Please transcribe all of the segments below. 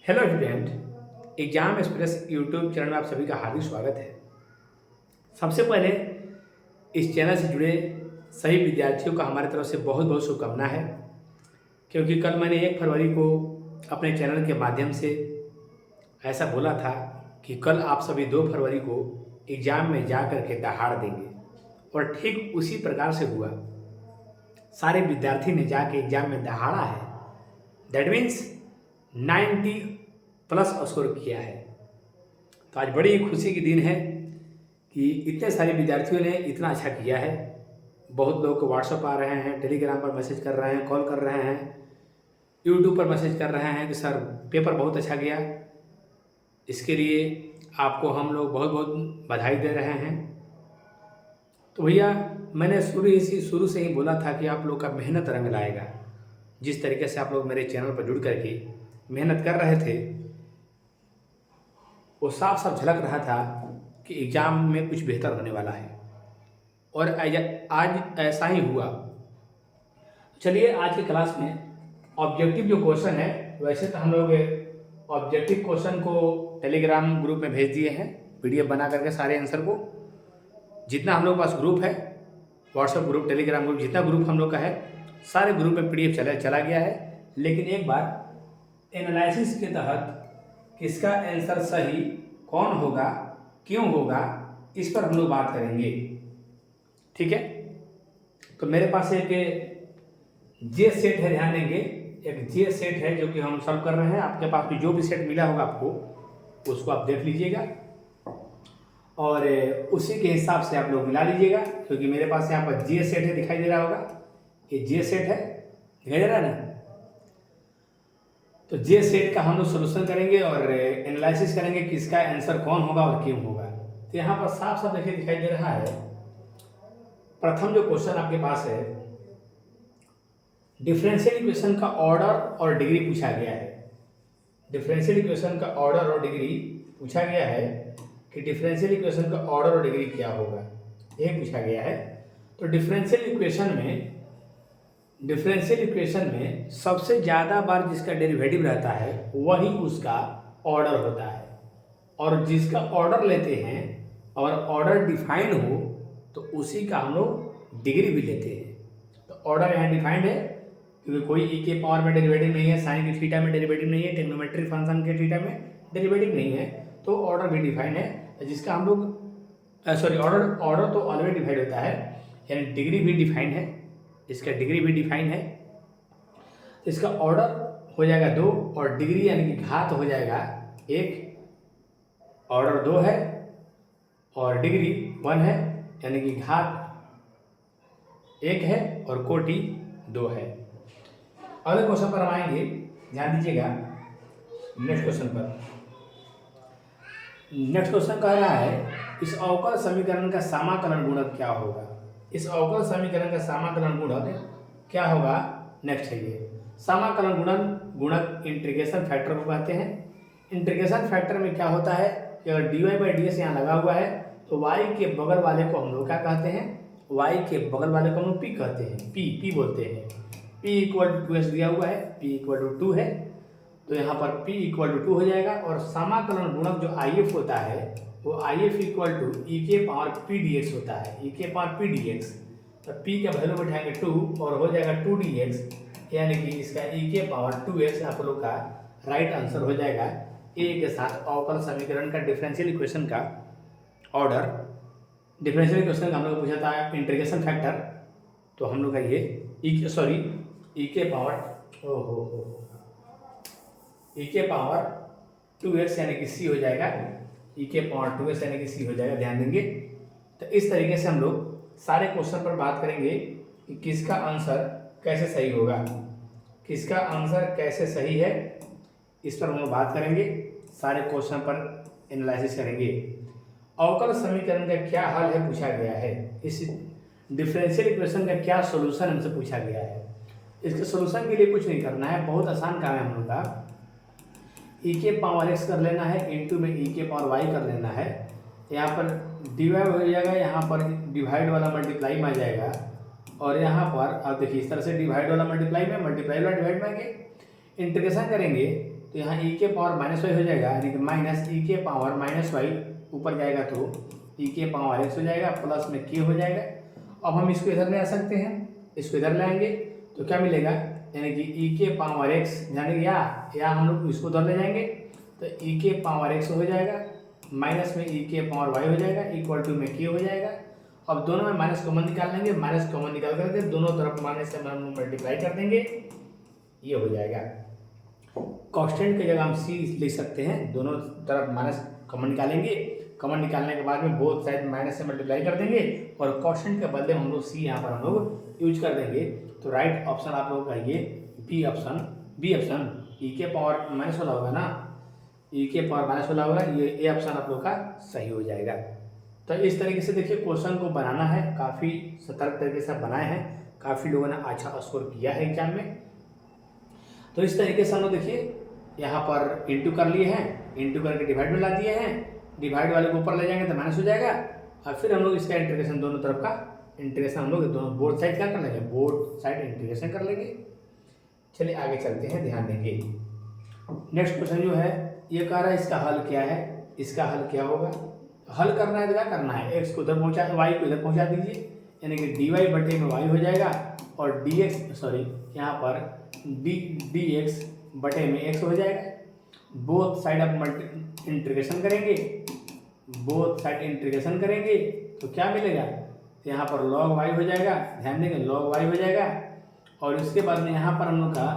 Hello student, exam express YouTube channel में आप सभी का हार्दिक स्वागत है। सबसे पहले इस चैनल से जुड़े सभी विद्यार्थियों का हमारी तरफ से बहुत बहुत शुभकामना है, क्योंकि कल मैंने 1 फरवरी को अपने चैनल के माध्यम से ऐसा बोला था कि कल आप सभी 2 फरवरी को एग्ज़ाम में जा कर के दहाड़ देंगे, और ठीक उसी प्रकार से हुआ। सारे विद्यार्थी ने जाके एग्ज़ाम में दहाड़ा है। दैट मीन्स 90 प्लस स्कोर किया है। तो आज बड़ी खुशी की दिन है कि इतने सारे विद्यार्थियों ने इतना अच्छा किया है। बहुत लोग को व्हाट्सअप आ रहे हैं, टेलीग्राम पर मैसेज कर रहे हैं, कॉल कर रहे हैं, यूट्यूब पर मैसेज कर रहे हैं कि सर पेपर बहुत अच्छा गया। इसके लिए आपको हम लोग बहुत बहुत बधाई दे रहे हैं। तो भैया, मैंने शुरू से ही बोला था कि आप लोग का मेहनत रंग लाएगा। जिस तरीके से आप लोग मेरे चैनल पर जुड़ करके मेहनत कर रहे थे, वो साफ साफ झलक रहा था कि एग्ज़ाम में कुछ बेहतर होने वाला है, और आज ऐसा ही हुआ। चलिए, आज की क्लास में ऑब्जेक्टिव जो क्वेश्चन है, वैसे तो हम लोग ऑब्जेक्टिव क्वेश्चन को टेलीग्राम ग्रुप में भेज दिए हैं, PDF बना करके सारे आंसर को। जितना हम लोग के पास ग्रुप है, व्हाट्सएप ग्रुप, टेलीग्राम ग्रुप, जितना ग्रुप हम लोग का है, सारे ग्रुप में PDF चला गया है। लेकिन एक बार एनालिसिस के तहत किसका आंसर सही, कौन होगा, क्यों होगा, इस पर हम लोग बात करेंगे। ठीक है? तो मेरे पास एक जे सेट है, ध्यान देंगे। एक जे सेट है जो कि हम सॉल्व कर रहे हैं। आपके पास भी जो भी सेट मिला होगा आपको, उसको आप देख लीजिएगा और उसी के हिसाब से आप लोग मिला लीजिएगा, क्योंकि मेरे पास यहाँ पर जे सेट है, दिखाई दे रहा होगा। ये जे सेट है, दिखाई दे रहा है ना? तो जे सेट का हम लोग सोल्यूशन करेंगे और एनालिसिस करेंगे कि इसका आंसर कौन होगा और क्यों होगा। तो यहाँ पर साफ साफ देखिए दिखाई दे रहा है। प्रथम जो क्वेश्चन आपके पास है, डिफरेंशियल इक्वेशन का ऑर्डर और डिग्री पूछा गया है। डिफरेंशियल इक्वेशन का ऑर्डर और डिग्री पूछा गया है कि डिफरेंशियल इक्वेशन का ऑर्डर और डिग्री क्या होगा, ये पूछा गया है। तो डिफरेंशियल इक्वेशन में सबसे ज़्यादा बार जिसका डेरिवेटिव रहता है वही उसका ऑर्डर होता है, और जिसका ऑर्डर लेते हैं और ऑर्डर डिफाइन हो तो उसी का हम लोग डिग्री भी लेते हैं। तो ऑर्डर यहाँ डिफाइंड है, क्योंकि कोई ई के पावर में डेरिवेटिव नहीं है, साइन के थीटा में डेरिवेटिव नहीं है, ट्रिग्नोमेट्रिक फंक्शन के थीटा में डेरिवेटिव नहीं है, तो ऑर्डर भी डिफाइंड है। जिसका हम लोग ऑर्डर तो ऑलरेडी डिफाइंड होता है, यानी डिग्री भी डिफाइंड है, इसका डिग्री भी डिफाइन है। इसका ऑर्डर हो जाएगा 2 और डिग्री यानी कि घात हो जाएगा 1। ऑर्डर 2 है और डिग्री 1 है, यानी कि घात 1 है और कोटि 2 है। अगले क्वेश्चन पर हम आएंगे, ध्यान दीजिएगा। नेक्स्ट क्वेश्चन कह रहा है, इस अवकल समीकरण का समाकलन गुणक क्या होगा। इस अवकल समीकरण का समाकलन गुणक क्या होगा, नेक्स्ट है ये। समाकलन गुणक इंटीग्रेशन फैक्टर को कहते हैं। इंटीग्रेशन फैक्टर में क्या होता है कि अगर dy/dx यहाँ लगा हुआ है तो y के बगल वाले को हम लोग क्या कहते हैं, y के बगल वाले को हम लोग p कहते हैं, p बोलते हैं। p = 2x दिया हुआ है, p = 2 है, तो यहाँ पर p = 2 हो जाएगा। और समाकलन गुणक जो IF होता है वो IF = e⁻p⁴ होता है, e⁻p⁴। तो p का वैल्यू बैठाएंगे 2 और हो जाएगा 2dx, यानी कि इसका e⁻2x आप लोग का राइट आंसर हो जाएगा। ए के साथ अवकल समीकरण का डिफरेंशियल इक्वेशन का ऑर्डर, डिफरेंशियल इक्वेशन का हम लोग पूछा था इंटीग्रेशन फैक्टर, तो हम लोग का ये e⁻2x यानी कि c हो जाएगा, e⁻2x यानी कि c हो जाएगा, ध्यान देंगे। तो इस तरीके से हम लोग सारे क्वेश्चन पर बात करेंगे कि किसका आंसर कैसे सही होगा, किसका आंसर कैसे सही है, इस पर हम लोग बात करेंगे। सारे क्वेश्चन पर एनालिसिस करेंगे। अवकल समीकरण का क्या हल है पूछा गया है। इस डिफरेंशियल इक्वेशन का क्या सोल्यूशन हमसे पूछा गया है। इसके सोल्यूशन के लिए कुछ नहीं करना है, बहुत आसान काम है हम लोग का। e⁻x कर लेना है, इंटू में e⁻y कर लेना है। यहाँ पर डिवाइड हो जाएगा, यहाँ पर डिवाइड वाला मल्टीप्लाई में आ जाएगा, और यहाँ पर आप देखिए इस तरह से डिवाइड वाला मल्टीप्लाई में, मल्टीप्लाई वाला डिवाइड में आएंगे। इंटीग्रेशन करेंगे तो तो यहाँ ई के पावर माइनस वाई हो जाएगा, यानी कि माइनस ई के पावर माइनस वाई, ऊपर जाएगा तो ई के पावर एक्स हो जाएगा, प्लस में के हो जाएगा। अब हम इसको इधर ले आ सकते हैं, इसको इधर लाएंगे तो क्या मिलेगा, यानी कि ई के पावर एक्स, यानी या हम लोग इसको उधर ले जाएंगे तो ई के पावर एक्स हो जाएगा, माइनस में ई के पावर वाई हो जाएगा, इक्वल टू में के हो जाएगा। अब दोनों में माइनस कॉमन निकाल लेंगे, माइनस कॉमन निकाल करके दोनों तरफ माइनस से हम मल्टीप्लाई कर देंगे, ये हो जाएगा। कांस्टेंट की जगह हम सी लिख सकते हैं, दोनों तरफ माइनस कॉमन निकालेंगे, कॉमन निकालने के बाद में बोथ साइड माइनस से मल्टीप्लाई कर देंगे और कांस्टेंट के बदले हम लोग सी यहाँ पर हम लोग यूज कर देंगे। तो राइट ऑप्शन आप लोगों का ये बी ऑप्शन ई के पावर माइनस वाला होगा ना, ई के पावर माइनस वाला होगा, ये ए ऑप्शन आप लोग का सही हो जाएगा। तो इस तरीके से देखिए क्वेश्चन को बनाना है, काफ़ी सतर्क तरीके से बनाए हैं, काफ़ी लोगों ने अच्छा स्कोर किया है एग्जाम में। तो इस तरीके से हम लोग देखिए यहाँ पर इंटू कर लिए हैं, इंटू करके डिवाइड में ला दिए हैं, डिवाइड वाले को ऊपर ले जाएंगे तो माइनस हो जाएगा, और फिर हम लोग इसका इंटीग्रेशन दोनों तरफ का इंटीग्रेशन हम लोग दोनों बोथ साइड क्या कर लेंगे, बोथ साइड इंटीग्रेशन कर लेंगे। चलिए आगे चलते हैं, ध्यान देंगे। नेक्स्ट क्वेश्चन जो है ये कह रहा है इसका हल क्या है, इसका हल क्या होगा, हल करना है तो क्या करना है, एक्स को इधर पहुँचा, वाई को इधर पहुँचा दीजिए, यानी कि डी वाई बटे में वाई हो जाएगा और डी एक्स यहाँ पर डी एक्स बटे में एक्स हो जाएगा। बोथ साइड आप इंटीग्रेशन करेंगे, बोथ साइड इंटीग्रेशन करेंगे तो क्या मिलेगा, तो यहाँ पर log y हो जाएगा, ध्यान देंगे log y हो जाएगा, और उसके बाद में यहाँ पर हम लोग का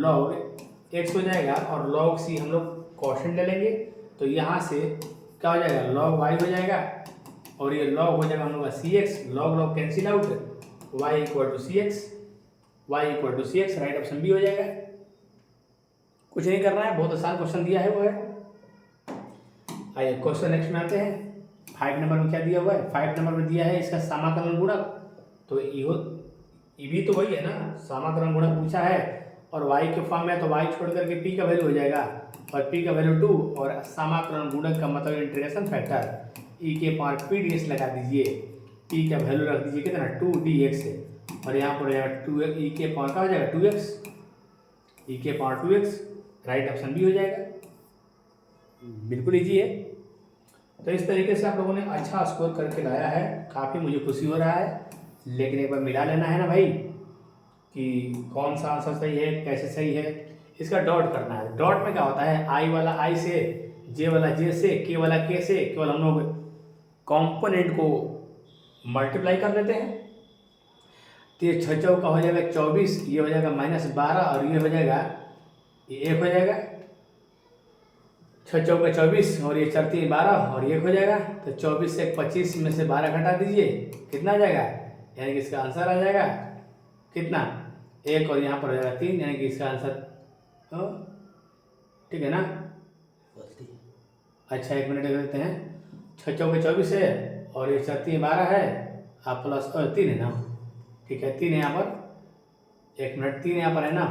log x हो जाएगा और log c हम लोग क्वोशंट ले लेंगे, तो यहाँ से क्या हो जाएगा log y हो जाएगा और ये log हो जाएगा हम लोग का cx, log cancel out, y equal to C X, right option B हो जाएगा। कुछ नहीं करना है, बहुत आसान क्वेश्चन दिया है वो है। आइए क्वेश्चन नेक्स्ट में आते हैं। 5 नंबर में क्या दिया हुआ है, 5 नंबर में दिया है इसका समाकलन गुणक, तो ये भी तो वही है ना, समाकलन गुणक पूछा है और y के फॉर्म में, तो y छोड़ करके p का वैल्यू हो जाएगा और p का वैल्यू 2 और समाकलन गुणक का मतलब इंटीग्रेशन फैक्टर e के पावर p ds लगा दीजिए, p का वैल्यू रख दीजिए कितना 2dx और यहाँ पर हो जाएगा 2 e के पावर का हो जाएगा 2x, e के power 2x, right option B हो जाएगा, बिल्कुल इजी है। तो इस तरीके से आप लोगों ने अच्छा स्कोर करके लाया है, काफ़ी मुझे खुशी हो रहा है, लेकिन एक बार मिला लेना है ना भाई कि कौन सा आंसर सही है, कैसे सही है, इसका डॉट करना है। डॉट में क्या होता है, आई वाला आई से, जे वाला जे से, के वाला के से, केवल हम लोग कॉम्पोनेंट को मल्टीप्लाई कर देते हैं, तो ये 6 चौका हो जाएगा 24, ये हो जाएगा -12 और ये हो जाएगा, ये 1 हो जाएगा, 6 चौका 24 और ये 4 3 12 और ये 1 हो जाएगा, तो 24 से 25 में से 12 घटा दीजिए, कितना आ जाएगा, यानी कि इसका आंसर आ जाएगा कितना 1 और यहाँ पर हो जाएगा 3, यानी कि इसका आंसर ठीक है ना। अच्छा 1 मिनट देते हैं, 6 चौके 24 है और ये 4 3 12 है, आप प्लस 3 है ना, ठीक है 3 है यहाँ पर, 1 मिनट 3 यहाँ पर है ना,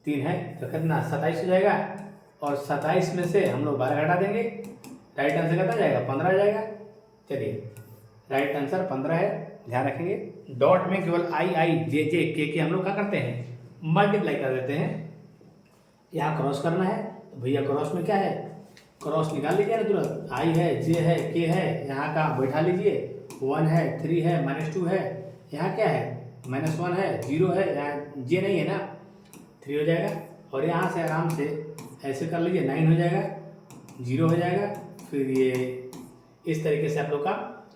3 है तो कितना 27 हो जाएगा और 27 में से हम लोग 12 घटा देंगे, राइट आंसर कितना जाएगा 15 आ जाएगा। चलिए राइट आंसर 15 है, ध्यान रखेंगे। डॉट में केवल आई आई जे जे के हम लोग क्या करते हैं मल्टीप्लाई कर देते हैं, यहाँ क्रॉस करना है तो भैया क्रॉस में क्या है, क्रॉस निकाल लीजिए ना तुरंत, आई है जे है के है, यहाँ का बैठा लीजिए, 1 है 3 है -2 है, यहाँ क्या है -1 है 0 है, यहाँ जे नहीं है ना 3 हो जाएगा, और यहाँ से आराम से ऐसे कर लीजिए 9 हो जाएगा, 0 हो जाएगा, फिर ये इस तरीके से आप लोग का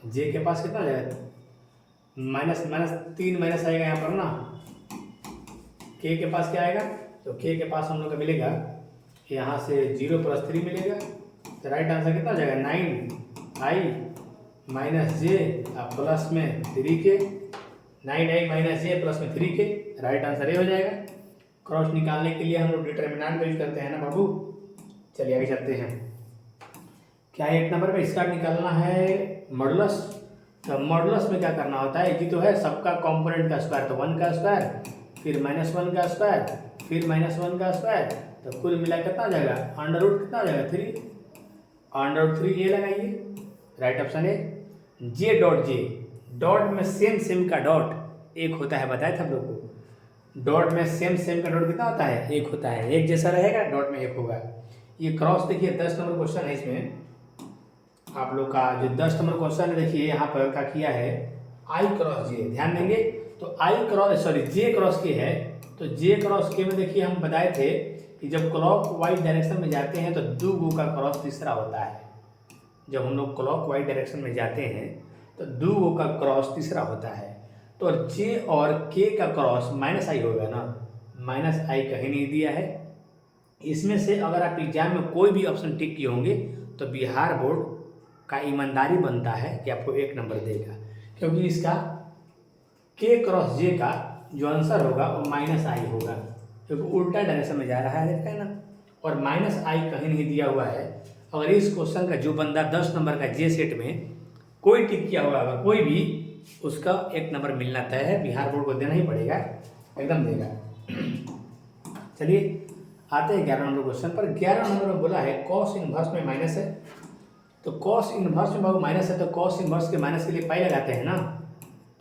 जे के पास कितना हो जाएगा -3 माइनस आएगा यहाँ पर ना, के के पास क्या आएगा, तो के के पास हम लोग का मिलेगा यहाँ से 0 + 3 मिलेगा, तो राइट आंसर कितना हो जाएगा 9i -j प्लस में 3 के, 9i -j प्लस में 3 के, राइट आंसर ये हो जाएगा। क्रॉस निकालने के लिए हम लोग डिटर्मिनेंट का यूज करते हैं ना बाबू। चलिए आगे चलते हैं, क्या है 1 नंबर में इसका निकालना है मॉडुलस। तो मॉडुलस में क्या करना होता है, ये तो है सबका कंपोनेंट का स्क्वायर, तो 1 का स्क्वायर फिर -1 का स्क्वायर फिर -1 का स्क्वायर, तो कुल मिला कितना आ जाएगा √ कितना आ जाएगा 3, √3 ये लगाइए, राइट ऑप्शन है जे डॉट जे। डॉट में सेम का डॉट एक होता है, बताया था हम लोग को, डॉट में सेम सेम का डॉट कितना होता है, एक होता है, एक जैसा रहेगा, डॉट में एक होगा। ये क्रॉस देखिए 10 नंबर क्वेश्चन है, इसमें आप लोग का जो 10 नंबर क्वेश्चन है देखिए यहाँ पर क्या किया है, आई क्रॉस जे, ध्यान देंगे तो आई क्रॉस सॉरी जे क्रॉस के है, तो जे क्रॉस के में देखिए हम बताए थे कि जब क्लॉक वाइज डायरेक्शन में जाते हैं तो दो गो का क्रॉस तीसरा होता है। जब हम लोग क्लॉक वाइज डायरेक्शन में जाते हैं तो दो गो का क्रॉस तीसरा होता है। तो जे और के का क्रॉस माइनस आई होगा ना, माइनस आई कहीं नहीं दिया है। इसमें से अगर आप एग्जाम में कोई भी ऑप्शन टिक किए होंगे तो बिहार बोर्ड का ईमानदारी बनता है कि आपको 1 नंबर देगा, क्योंकि इसका के क्रॉस जे का जो आंसर होगा वो माइनस आई होगा, क्योंकि उल्टा डायरेक्शन में जा रहा है, देखा है ना। और माइनस आई कहीं नहीं दिया हुआ है। अगर इस क्वेश्चन का जो बंदा 10 नंबर का जे सेट में कोई टिक किया होगा, अगर कोई भी, उसका 1 नंबर मिलना तय है, बिहार बोर्ड को देना ही पड़ेगा, एकदम देगा। चलिए आते हैं 11 नंबर क्वेश्चन पर। 11 नंबर में बोला है कॉस इनवर्स में माइनस है, तो कॉस इनवर्स में बाबू माइनस है तो कॉस इनवर्स के माइनस के लिए पाई लगाते हैं ना,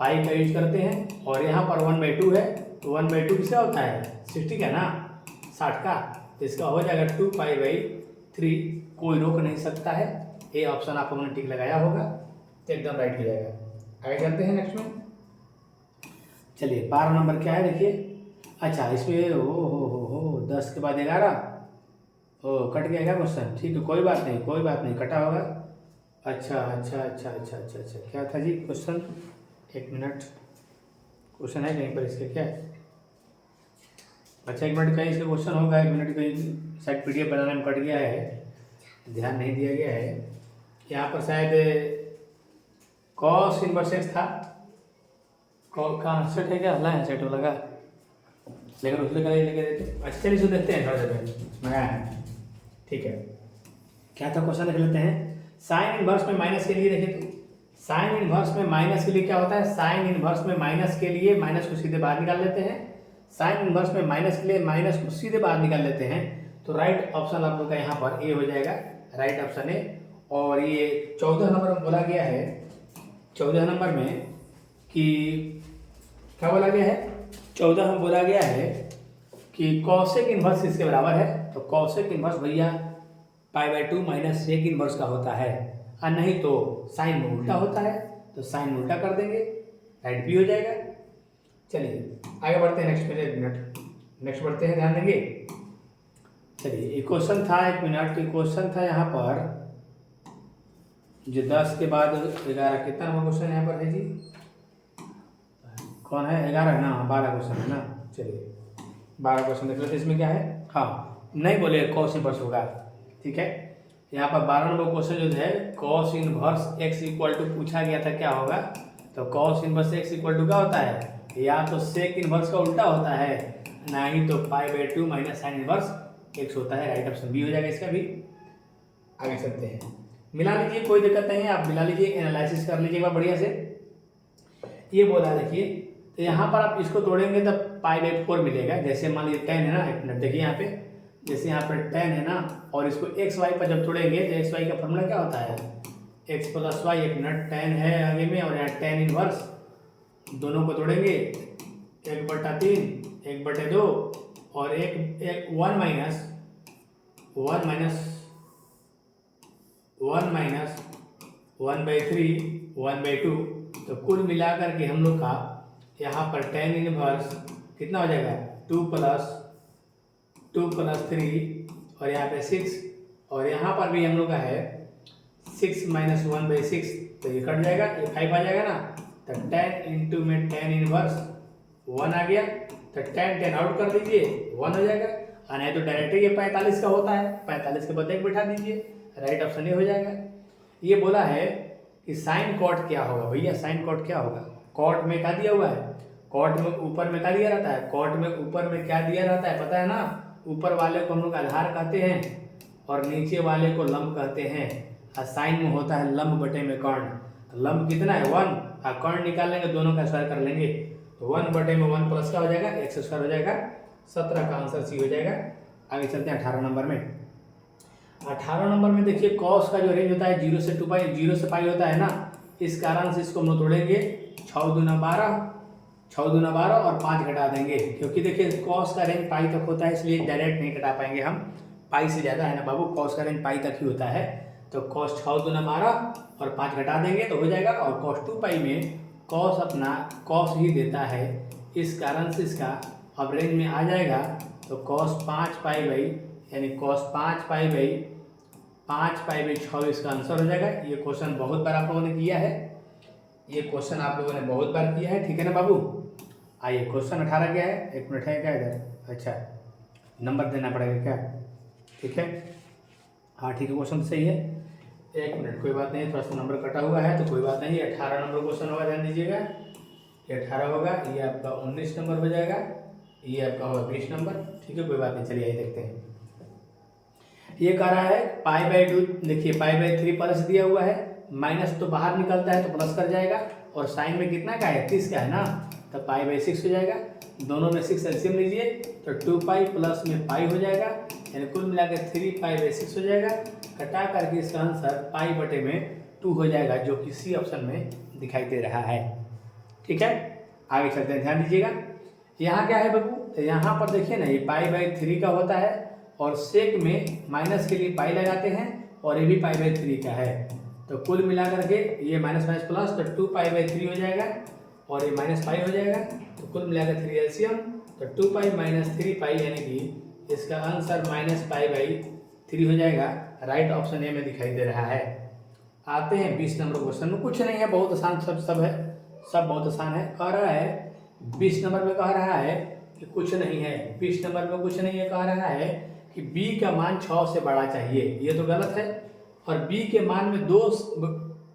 पाई का यूज करते हैं। और यहाँ पर 1/2 है, तो 1/2 किसका होता है, 60 का ना, 60 का, तो इसका हो जाएगा 2π/3, कोई रोक नहीं सकता है। ये ऑप्शन आप लोगों ने टिक लगाया होगा तो एकदम राइट हो जाएगा। आगे चलते हैं नेक्स्ट में। चलिए 12 नंबर क्या है देखिए। अच्छा इसमें हो 10 के बाद 11, कट गया क्या क्वेश्चन, ठीक है कोई बात नहीं, कोई बात नहीं, कटा होगा। अच्छा अच्छा अच्छा अच्छा अच्छा अच्छा क्या था जी क्वेश्चन, 1 मिनट, क्वेश्चन है कहीं पर इसके क्या, अच्छा 1 मिनट कहीं इसका क्वेश्चन होगा, 1 मिनट कहीं शायद PDF बनाने में कट गया है, ध्यान नहीं दिया गया है। यहाँ पर शायद कॉस इनवर्स एक्स था, कहाँ सेट है क्या, हला है सेट लगा, लेकिन उसने कहीं लेके देते। अच्छा चलिए इसको देखते हैं थोड़ा सा मंगाया है, ठीक है। क्या था क्वेश्चन देख लेते हैं। साइन इनवर्स में माइनस के लिए देखिए, तो साइन इनवर्स में माइनस के लिए क्या होता है, साइन इनवर्स में माइनस के लिए माइनस को सीधे बाहर निकाल लेते हैं, साइन इनवर्स में माइनस के लिए माइनस को सीधे बाहर निकाल लेते हैं। तो राइट ऑप्शन आप लोग का यहाँ पर ए हो जाएगा, राइट ऑप्शन है। और ये 14 नंबर में बोला गया है, 14 नंबर में कि क्या बोला गया है, 14 में बोला गया है कि कॉसेक इनवर्स इसके बराबर है, तो कॉसेक इनवर्स भैया π/2 माइनस सेक इनवर्स का होता है, और नहीं तो साइन में उल्टा होता है, तो साइन में उल्टा कर देंगे, राइट भी हो जाएगा। चलिए आगे बढ़ते हैं नेक्स्ट में, 1 मिनट नेक्स्ट बढ़ते हैं, ध्यान देंगे। चलिए एक क्वेश्चन था, 1 मिनट की क्वेश्चन था यहाँ पर, जो 10 के बाद 11, कितना नंबर क्वेश्चन यहाँ पर है जी, कौन है, 11 ना, 12 क्वेश्चन है ना। चलिए 12 क्वेश्चन देख लेते हैं, इसमें क्या है, हाँ नहीं बोले कॉस इनवर्स होगा, ठीक है। यहाँ पर 12 नंबर क्वेश्चन जो है cos inverse X equal to पूछा गया था, क्या होगा, तो cos inverse X equal to क्या होता है, या तो सेक इनवर्स का उल्टा होता है, ना ही तो π/2 माइनस साइन इनवर्स एक्स होता है, राइट ऑप्शन बी हो जाएगा इसका भी। आगे चलते हैं, मिला लीजिए कोई दिक्कत नहीं है, आप मिला लीजिए, एनालिसिस कर लीजिएगा बढ़िया से। ये बोला देखिए, तो यहाँ पर आप इसको तोड़ेंगे तो π/4 मिलेगा, जैसे मान लीजिए 10 है ना, 1 मिनट देखिए यहाँ पे, जैसे यहाँ पर 10 है ना, और इसको एक्स वाई पर जब तोड़ेंगे तो एक्स वाई का फॉर्मूला क्या होता है, एक्स प्लस वाई, 1 मिनट 10 है आगे में, और यहाँ 10 इनवर्स, दोनों को तोड़ेंगे 1/3 1/2, और एक 1 माइनस 1/3 1/2, तो कुल मिलाकर के हम लोग का यहाँ पर 10 इनवर्स कितना हो जाएगा, 2 + 3, और यहाँ पे 6, और यहाँ पर भी हम लोग का है 6 - 1/6, तो ये कट जाएगा, ये 5 आ जाएगा ना, तो 10 इंटू में 10 इनवर्स 1 आ गया, तो 10 आउट कर दीजिए 1 हो जाएगा, और नहीं तो डायरेक्ट ये 45 का होता है, 45 के बाद 1 बिठा दीजिए, राइट ऑप्शन ये हो जाएगा। ये बोला है कि साइन कॉट क्या होगा, भैया साइन कॉट क्या होगा, कॉट में क्या दिया हुआ है, कॉट में ऊपर में क्या दिया रहता है, कॉट में ऊपर में क्या दिया रहता है पता है ना, ऊपर वाले को हम लोग आधार कहते हैं और नीचे वाले को लंब कहते हैं, और साइन में होता है लंब बटे में कर्ण, तो लंब कितना है 1, और कर्ण निकालेंगे, दोनों का स्क्वायर कर लेंगे, तो 1 बटे में 1 प्लस क्या हो जाएगा, x² हो जाएगा, 17 का आंसर सी हो जाएगा। आगे चलते हैं 18 नंबर में। 18 नंबर में देखिए कॉस का जो रेंज होता है 0 से पाई होता है ना, इस कारण से इसको हम लोग तोड़ेंगे, 6 × 2 = 12, 6 दूना 12 और 5 घटा देंगे, क्योंकि देखिए कॉस का रेंज पाई तक होता है, इसलिए डायरेक्ट नहीं घटा पाएंगे हम, पाई से ज़्यादा है ना बाबू, कॉस का रेंज पाई तक ही होता है। तो कॉस 6 दूना 12 और 5 घटा देंगे तो हो जाएगा। और कॉस 2 पाई में कॉस अपना कॉस ही देता है, इस कारण से इसका अब रेंज में आ जाएगा। तो कॉस 5 पाई बाई यानी कॉस 5 पाई बाई 6 इसका आंसर हो जाएगा। ये क्वेश्चन बहुत बार आप लोगों ने किया है, ये क्वेश्चन आप लोगों ने बहुत बार किया है, ठीक है ना बाबू। आइए क्वेश्चन 18 क्या है, 1 मिनट है क्या इधर, अच्छा नंबर देना पड़ेगा क्या, ठीक है, हाँ ठीक है, क्वेश्चन तो सही है, 1 मिनट, कोई बात नहीं, थोड़ा सा नंबर कटा हुआ है तो कोई बात नहीं। 18 नंबर क्वेश्चन होगा, ध्यान दीजिएगा, ये 18 होगा, ये आपका 19 नंबर हो जाएगा, ये आपका होगा 20 नंबर, ठीक है, कोई बात नहीं। चलिए देखते हैं, ये कह रहा है पाई बाई 2, देखिए पाई बाई 3 प्लस दिया हुआ है, माइनस तो बाहर निकलता है तो प्लस कर जाएगा, और साइन में कितना का है 30 का है ना, तो पाई बाई 6 हो जाएगा। दोनों में 6 एलसीएम लीजिए तो 2 पाई प्लस में पाई हो जाएगा, यानी कुल मिलाकर 3 पाई बाई 6 हो जाएगा। कटा करके इसका आंसर पाई बटे में 2 हो जाएगा, जो कि सी ऑप्शन में दिखाई दे रहा है, ठीक है। आगे चलते हैं, ध्यान दीजिएगा, यहाँ क्या है बाबू, तो यहाँ पर देखिए ना, ये पाई बाई 3 का होता है और सेक में माइनस के लिए पाई लगाते हैं, और ये भी पाई बाई 3 का है, तो कुल मिलाकर के ये माइनस माइनस प्लस, तो 2 पाई बाई 3 हो जाएगा, और ये माइनस पाई हो जाएगा, तो कुल मिलाकर 3 एलसीएम, तो 2 पाई माइनस 3 पाई, यानी कि इसका आंसर माइनस पाई बाई 3 हो जाएगा। राइट ऑप्शन ए में दिखाई दे रहा है। आते हैं 20 नंबर क्वेश्चन में, कुछ नहीं है, बहुत आसान सब है, सब बहुत आसान है। कह रहा है 20 नंबर में कह रहा है कि कुछ नहीं है, 20 नंबर में कुछ नहीं है, कह रहा है कि b का मान 6 से बड़ा चाहिए, ये तो गलत है, और b के मान में 2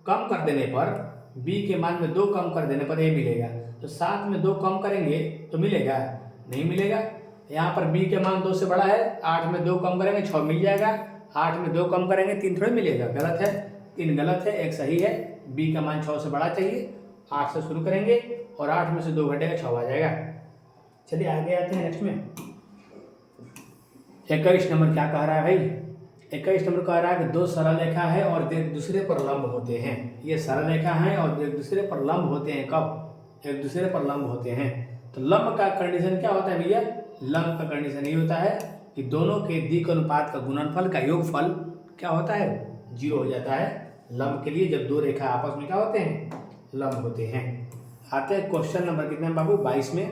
कम कर देने पर, b के मान में 2 कम कर देने पर ये मिलेगा, तो 7 में 2 कम करेंगे तो मिलेगा, नहीं मिलेगा। यहाँ पर b के मान 2 से बड़ा है, 8 में 2 कम करेंगे 6 मिल जाएगा, 8 में 2 कम करेंगे 3 थोड़े मिलेगा, गलत है, 3 गलत है, 1 सही है। b का मान 6 से बड़ा चाहिए, 8 से शुरू करेंगे और 8 में से 2 घटेगा 6 आ जाएगा। चलिए आगे आते हैं नेक्स्ट में। 21 नंबर क्या कह रहा है भाई, 21 नंबर कह रहा है कि 2 सरल रेखा है और एक दूसरे पर लंब होते हैं। ये सरल रेखा है और एक दूसरे पर लंब होते हैं, कब, एक दूसरे पर लंब होते हैं। तो लंब का कंडीशन क्या होता है भैया, लंब का कंडीशन ये होता है कि दोनों के दिक् अनुपात का गुणनफल का योगफल क्या होता है, 0 हो जाता है लंब के लिए, जब 2 रेखा आपस में क्या होते हैं, लंब होते हैं। आते हैं क्वेश्चन नंबर कितने बाबू, 22 में,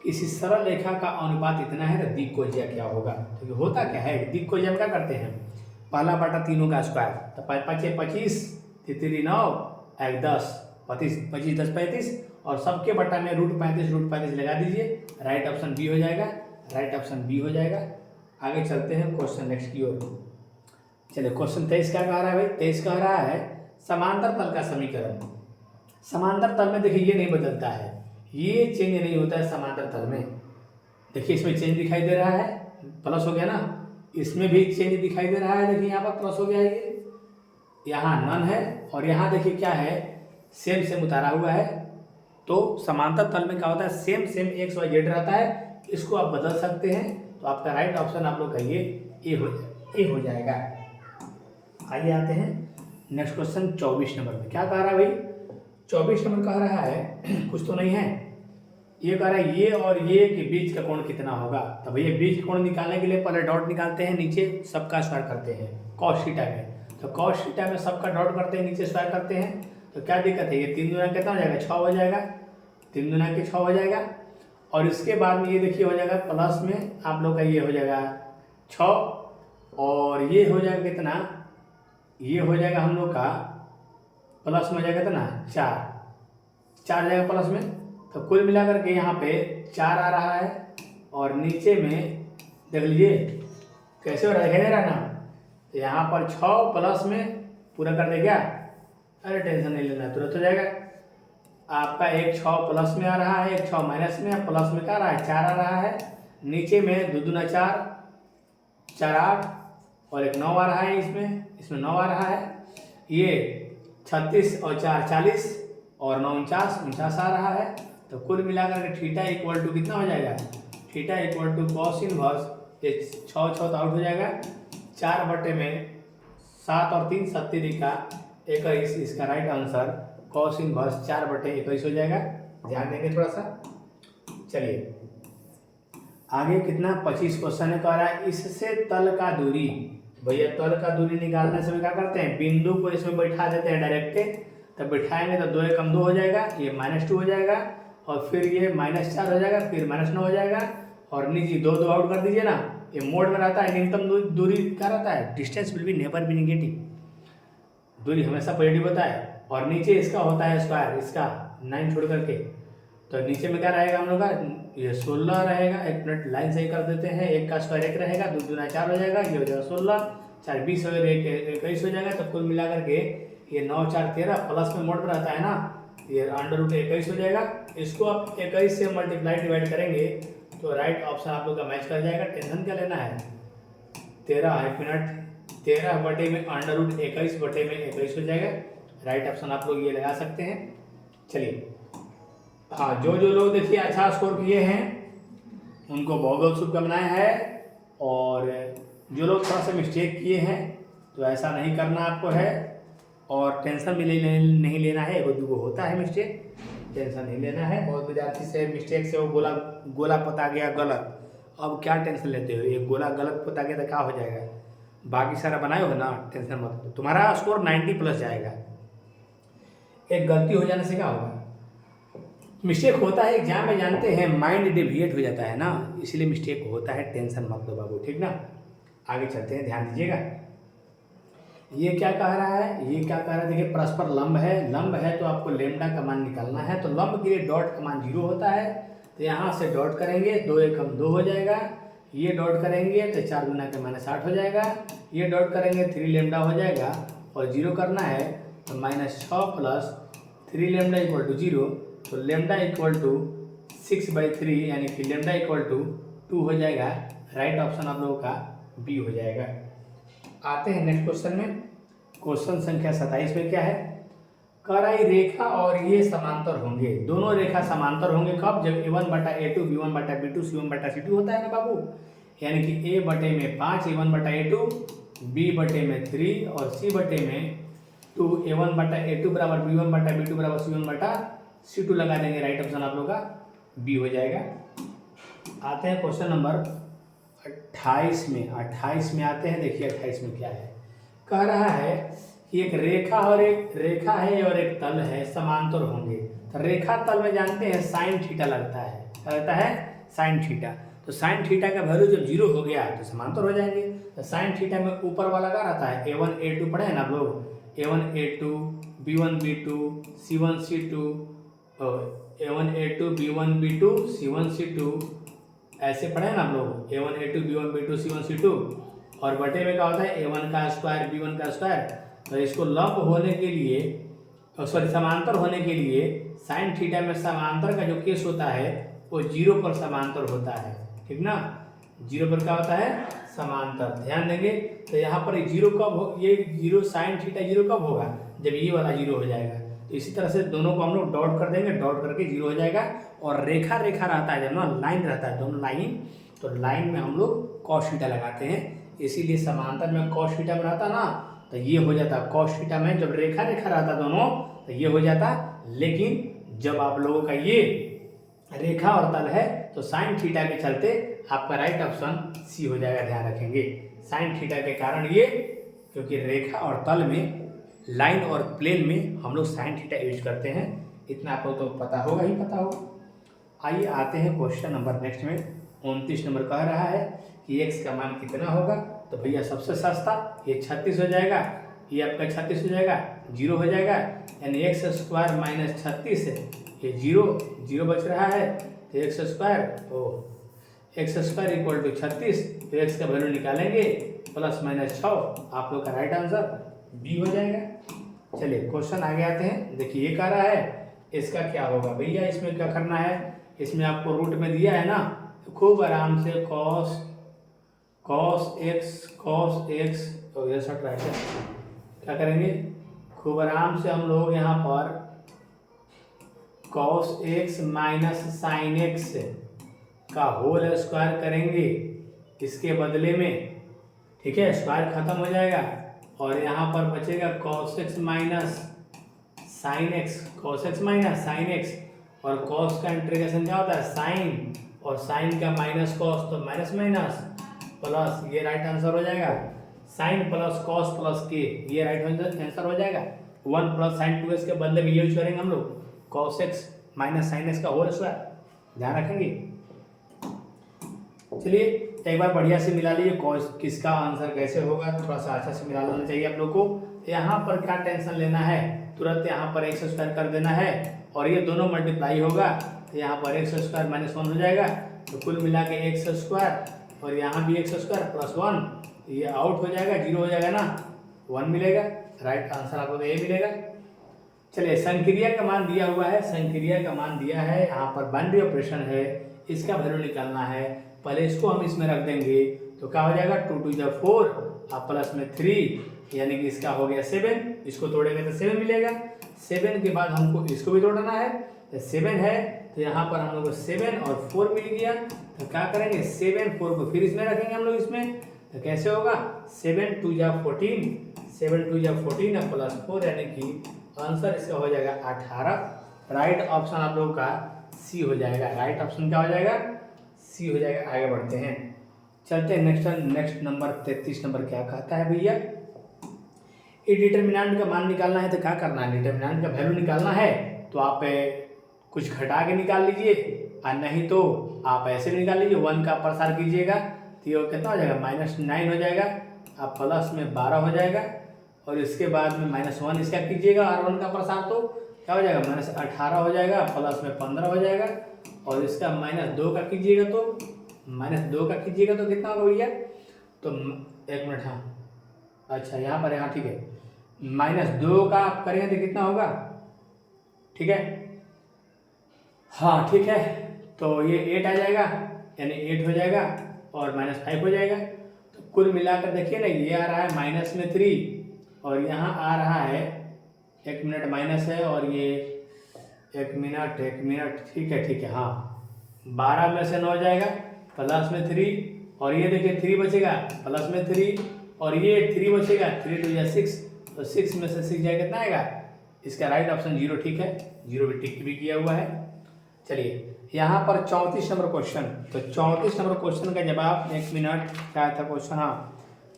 किसी सरल रेखा का अनुपात इतना है तो दिक्कोज्या क्या होगा। तो होता क्या है, दिक्कोज्या में क्या करते हैं, पहला बटा तीनों का स्क्वायर, तो 5 5 25, 3 9 1 10 25 25 10 35, और सबके बटा में √35 लगा दीजिए, राइट ऑप्शन बी हो जाएगा, राइट ऑप्शन बी हो जाएगा। आगे चलते हैं क्वेश्चन नेक्स्ट की ओर। चलिए क्वेश्चन 23 क्या कह रहा है भाई, 23 कह रहा है समांतर तल का समीकरण। समांतर तल में देखिए ये नहीं बदलता है, ये चेंज नहीं होता है समांतर तल में, देखिए इसमें चेंज दिखाई दे रहा है, प्लस हो गया ना, इसमें भी चेंज दिखाई दे रहा है, देखिए यहाँ पर प्लस हो गया, ये यहाँ नन है, और यहाँ देखिए क्या है, सेम सेम उतारा हुआ है। तो समांतर तल में क्या होता है, same same X Y Z रहता है, इसको आप बदल सकते हैं, तो आपका राइट ऑप्शन आप लोग कहिए ए हो जाएगा। आइए आते हैं नेक्स्ट क्वेश्चन 24 नंबर में, क्या कह रहा है भाई, 24 नंबर कह रहा है कुछ तो नहीं है, ये कह रहा है ये और ये के बीच का कोण कितना होगा। तो भैया बीच कोण निकालने के लिए पहले डॉट निकालते हैं, नीचे सबका स्क्वायर करते हैं कॉस थीटा में, तो कॉस थीटा में सबका डॉट करते हैं, नीचे स्क्वायर करते हैं, तो क्या दिक्कत है, ये 3 दूना कितना हो जाएगा, 6 हो जाएगा, 3 दूना के 6 हो जाएगा, और इसके बाद में ये देखिए हो जाएगा प्लस में आप लोग का ये हो जाएगा 6, और ये हो जाएगा कितना, ये हो जाएगा हम लोग का प्लस में हो जाएगा कितना 4 जाएगा प्लस में, तो कुल मिलाकर के यहाँ पे 4 आ रहा है, और नीचे में देख लीजिए कैसे हो रहा है, दिखाई दे रहा है ना, तो यहाँ पर 6 प्लस में पूरा कर दे क्या, अरे टेंशन नहीं लेना, तुरंत हो जाएगा आपका। एक 6 प्लस में आ रहा है, एक 6 माइनस में, प्लस में क्या आ रहा है 4 आ रहा है, नीचे में 2 दूना 4 4 8, और एक 9 आ रहा है, इसमें 9 आ रहा है, ये 36 और 4 40, और 9 49 आ रहा है। तो कुल मिलाकर के थीटा इक्वल टू कितना हो जाएगा, theta equal to cos inverse, ये 6 6 तो आउट हो जाएगा, 4 बटे में 7 और 3 70 का 21, इसका राइट आंसर कॉस इनवर्स 4 बटे 21 हो जाएगा। ध्यान देंगे थोड़ा सा। चलिए आगे कितना 25 क्वेश्चन है, कह रहा है इससे तल का दूरी। भैया तल का दूरी निकालने से क्या करते हैं, बिंदु को इसमें बैठा देते हैं डायरेक्ट। तब बैठाएंगे तो 2 एकम 2 हो जाएगा, ये -2 हो जाएगा, और फिर ये -4 हो जाएगा, फिर -9 हो जाएगा, और नीचे 2 2 आउट कर दीजिए ना। ये मोड में रहता है, न्यूनतम दूरी क्या रहता है, distance will be never be negative, दूरी हमेशा पॉजिटिव होता है। और नीचे इसका होता है स्क्वायर, इसका 9 छोड़ करके, तो नीचे में क्या रहेगा हम लोग का, ये 16 रहेगा। 1 मिनट लाइन सही कर देते हैं, 1 का स्क्वायर 1 रहेगा, 2 दूना 4 हो जाएगा, ये हो जाएगा 16, 4 20 हो गया, 21 हो जाएगा। तो कुल मिला करके ये 9 4 13 प्लस में मोड में रहता है ना, ये √21 हो जाएगा। इसको आप 21 से मल्टीप्लाई डिवाइड करेंगे तो राइट ऑप्शन आप लोग का मैच कर जाएगा। टेंशन क्या लेना है, 13 1 मिनट 13 बटे में √21 बटे में 21 हो जाएगा। राइट ऑप्शन आप लोग ये लगा सकते हैं। चलिए हाँ, जो लोग देखिए अच्छा स्कोर किए हैं उनको बहुत बहुत शुभकामनाएं है, और जो लोग थोड़ा सा मिस्टेक किए हैं तो ऐसा नहीं करना आपको है, और टेंशन भी नहीं लेना है। एगो दूगो होता है मिस्टेक, टेंशन नहीं लेना है। बहुत विद्यार्थी से मिस्टेक से वो गोला पता गया गलत, अब क्या टेंशन लेते हो, ये गोला गलत पता गया तो क्या हो जाएगा, बाकी सारा बनाए हो ना, टेंशन मत लो, तुम्हारा स्कोर 90+ जाएगा। एक गलती हो जाने से क्या होगा, मिस्टेक होता है एग्जाम में, जानते हैं माइंड डेविएट हो जाता है ना, इसलिए मिस्टेक होता है, टेंशन मत लो बाबू, ठीक ना। आगे चलते हैं, ध्यान दीजिएगा। ये क्या कह रहा है, ये क्या कह रहा है, देखिए परस्पर लंब है, लंब है तो आपको लेमडा का मान निकालना है। तो लंब के लिए डॉट का मान 0 होता है, तो यहाँ से डॉट करेंगे, 2 एकम 2 हो जाएगा, ये डॉट करेंगे तो 4 गुना के -8 हो जाएगा, ये डॉट करेंगे 3 लेमडा हो जाएगा, और 0 करना है तो -6 + 3 लेमडा = 0, तो लेमडा = 6/3, यानी कि लेमडा = 2 हो जाएगा। राइट ऑप्शन आप लोगों का बी हो जाएगा। आते हैं नेक्स्ट क्वेश्चन में। क्वेश्चन संख्या 27 में क्या है, कह रहा है रेखा और ये समांतर होंगे। दोनों रेखा समांतर होंगे कब, जब A1/A2 B1/B2 C1/C2 होता है ना बाबू, यानी कि A बटे में 5 A1/A2, B बटे में 3 और C बटे में 2, A1/A2 बराबर B1/B2 बराबर C1/C2 लगा देंगे। राइट ऑप्शन आप लोग का बी हो जाएगा। आते हैं क्वेश्चन नंबर 28 में। 28 में आते हैं, देखिए 28 में क्या है, कह रहा है कि एक रेखा है और एक तल है, समांतर होंगे। तो रेखा तल में जानते हैं साइन थीटा लगता है, क्या लगता है, साइन थीटा। तो साइन थीटा का वैल्यू जब 0 हो गया तो समांतर हो जाएंगे। तो साइन थीटा में ऊपर वाला क्या रहता है, A1 A2 पढ़े हैं ना आप लोग, A1 A2 B1 B2 C1 C2, A1 A2 B1 B2 C1 C2 ऐसे पढ़े ना आप लोग, A1 A2 B1 B2 C1 C2, और बटे में क्या होता है A1 का स्क्वायर B1 का स्क्वायर। तो इसको लंब होने के लिए, सॉरी समांतर होने के लिए, साइन थीटा में समांतर का जो केस होता है वो 0 पर समांतर होता है, ठीक ना। 0 पर क्या होता है, समांतर। ध्यान देंगे तो यहाँ पर 0 कब हो, ये 0 साइन थीटा 0 कब होगा, जब ये वाला 0 हो जाएगा। तो इसी तरह से दोनों को हम लोग डॉट कर देंगे, डॉट करके 0 हो जाएगा। और रेखा रहता है जब ना, लाइन रहता है, दोनों लाइन, तो लाइन में हम लोग कॉस थीटा लगाते हैं, इसीलिए समांतर में कॉस थीटा में रहता ना, तो ये हो जाता कॉस थीटा में। जब रेखा रहता दोनों तो ये हो जाता, लेकिन जब आप लोगों का ये रेखा और तल है तो साइन थीटा के चलते आपका राइट ऑप्शन सी हो जाएगा। ध्यान रखेंगे, साइन थीटा के कारण ये, क्योंकि रेखा और तल में, लाइन और प्लेन में हम लोग साइन थीटा यूज करते हैं। इतना आपको तो पता होगा ही पता होगा। आइए आते हैं क्वेश्चन नंबर नेक्स्ट में। 29 नंबर कह रहा है कि x का मान कितना होगा। तो भैया सबसे सस्ता ये 36 हो जाएगा, ये आपका 36 हो जाएगा, 0 हो जाएगा, यानी x² - 36 है, ये 0 बच रहा है, तो x² = 36, तो x का वैल्यू निकालेंगे +-6, आप लोग का राइट आंसर बी हो जाएगा। चलिए क्वेश्चन आगे आते हैं। देखिए ये कह रहा है इसका क्या होगा। भैया इसमें क्या करना है, इसमें आपको रूट में दिया है ना, तो खूब आराम से cos x तो ये सट रहा है, क्या करेंगे, खूब आराम से हम लोग यहाँ पर cos x - sin x का होल स्क्वायर करेंगे इसके बदले में, ठीक है, स्क्वायर खत्म हो जाएगा और यहाँ पर बचेगा cos x - sin x, cos x - sin x, और कॉस का इंटीग्रेशन क्या होता है साइन, और साइन का माइनस कॉस तो माइनस माइनस प्लस, ये राइट आंसर हो जाएगा। साइन प्लस कॉस प्लस के, ये राइट आंसर हो जाएगा। 1 प्लस साइन 2x के बदले में यूज करेंगे हम लोग cos x minus sine x का होल स्क्वायर, ध्यान रखेंगे। चलिए एक बार बढ़िया से मिला लीजिए कॉस किसका आंसर कैसे होगा, थोड़ा सा अच्छा से मिला लेना चाहिए आप लोग को। यहाँ पर क्या टेंशन लेना है, तुरंत यहाँ पर एक्स स्क्वायर कर देना है और ये दोनों मल्टीप्लाई होगा तो यहाँ पर एक्स स्क्वायर माइनस 1 हो जाएगा, तो कुल मिला के एक्स स्क्वायर और यहाँ भी एक्स स्क्वायर प्लस 1, ये आउट हो जाएगा, 0 हो जाएगा ना, 1 मिलेगा। राइट आंसर आपको ये मिलेगा। चलिए संक्रिया का मान दिया हुआ है, संक्रिया का मान दिया है, यहाँ पर बाइनरी ऑपरेशन है, इसका वैल्यू निकालना है। पहले इसको हम इसमें रख देंगे तो क्या हो जाएगा 2 2 जा 4 और प्लस में 3, यानी कि इसका हो गया 7, इसको तोड़ेंगे तो 7 मिलेगा। 7 के बाद हमको इसको भी तोड़ना है, तो 7 है तो यहाँ पर हम लोग को 7 और 4 मिल गया, तो क्या करेंगे 7 4 को फिर इसमें रखेंगे हम लोग इसमें, तो कैसे होगा 7 2 जा 14, 7 2 जा 14 और प्लस 4, यानी कि आंसर इसका हो जाएगा 18। राइट ऑप्शन आप लोगों का सी हो जाएगा, राइट ऑप्शन क्या हो जाएगा सी हो जाएगा। आगे बढ़ते हैं, चलते हैं नेक्स्ट नंबर 33 नंबर क्या कहता है भैया, ये डिटर्मिनेंट का मान निकालना है तो क्या करना है, डिटर्मिनेंट का वैल्यू निकालना है तो आप कुछ घटा के निकाल लीजिए और नहीं तो आप ऐसे भी निकाल लीजिए, 1 का प्रसार कीजिएगा तो ये कितना हो जाएगा -9 हो जाएगा, आप प्लस में 12 हो जाएगा और इसके बाद में -1 इसका कीजिएगा और 1 का प्रसार तो क्या हो जाएगा -18 हो जाएगा, प्लस में 15 हो जाएगा और इसका -2 का कीजिएगा तो -2 का कीजिएगा तो कितना होगा भैया, तो 1 मिनट, हाँ अच्छा यहाँ पर, हाँ ठीक है, -2 का आप करेंगे तो कितना होगा, ठीक है, हाँ ठीक है, तो ये 8 आ जाएगा, यानी 8 हो जाएगा और -5 हो जाएगा। तो कुल मिलाकर देखिए ना, ये आ रहा है -3 और यहाँ आ रहा है 1 मिनट माइनस है और ये 1 मिनट ठीक है, हाँ 12 में से 9 हो जाएगा, प्लस में 3 और ये देखिए 3 बचेगा, प्लस में 3 और ये 3 बचेगा, 3 2 या 6, तो 6 में से 6 जाएगा कितना आएगा, इसका राइट ऑप्शन 0 ठीक है, 0 भी टिक भी किया हुआ है। चलिए यहाँ पर 34 नंबर क्वेश्चन, तो 34 नंबर क्वेश्चन का जवाब, 1 मिनट क्या था क्वेश्चन, हाँ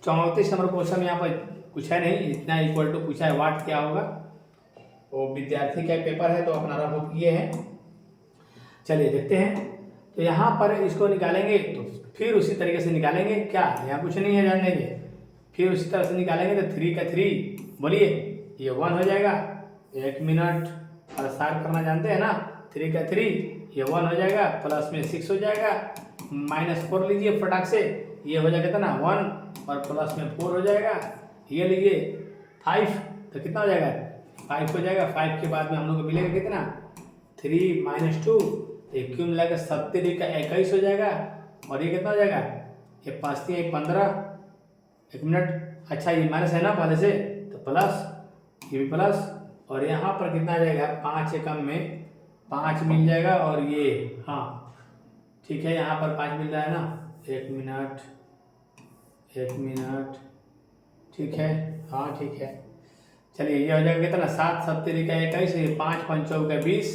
34 नंबर क्वेश्चन यहाँ पर कुछ है नहीं, इतना इक्वल टू पूछा है, वाट क्या होगा, वो विद्यार्थी का पेपर है तो अपना रफ किए हैं। चलिए देखते हैं, तो यहाँ पर इसको निकालेंगे तो फिर उसी तरीके से निकालेंगे, क्या यहाँ कुछ नहीं है जानने के, फिर उसी तरह से निकालेंगे तो 3 का 3 बोलिए ये 1 हो जाएगा, 1 मिनट प्रसार करना जानते हैं ना, 3 का 3 ये 1 हो जाएगा, प्लस में 6 हो जाएगा, -4 लीजिए फटाक से, ये हो जाएगा कितना 1 और प्लस में 4 हो जाएगा, ये लीजिए 5 तो कितना हो जाएगा 5 हो जाएगा, 5 के बाद में हम लोग को मिलेगा कितना 3 - 2, एक क्यों मिलाकर 70 का 21 हो जाएगा और ये कितना हो जाएगा, ये 5 3 15, 1 मिनट, अच्छा ये माइनस है ना पहले से तो प्लस, ये भी प्लस और यहाँ पर कितना आ जाएगा 5 से कम में 5 मिल जाएगा और ये हाँ ठीक है, यहाँ पर 5 मिल रहा है ना, 1 मिनट ठीक है, हाँ ठीक है। चलिए ये हो जाएगा कितना 7 70 का 21, ये 5 5 का 20,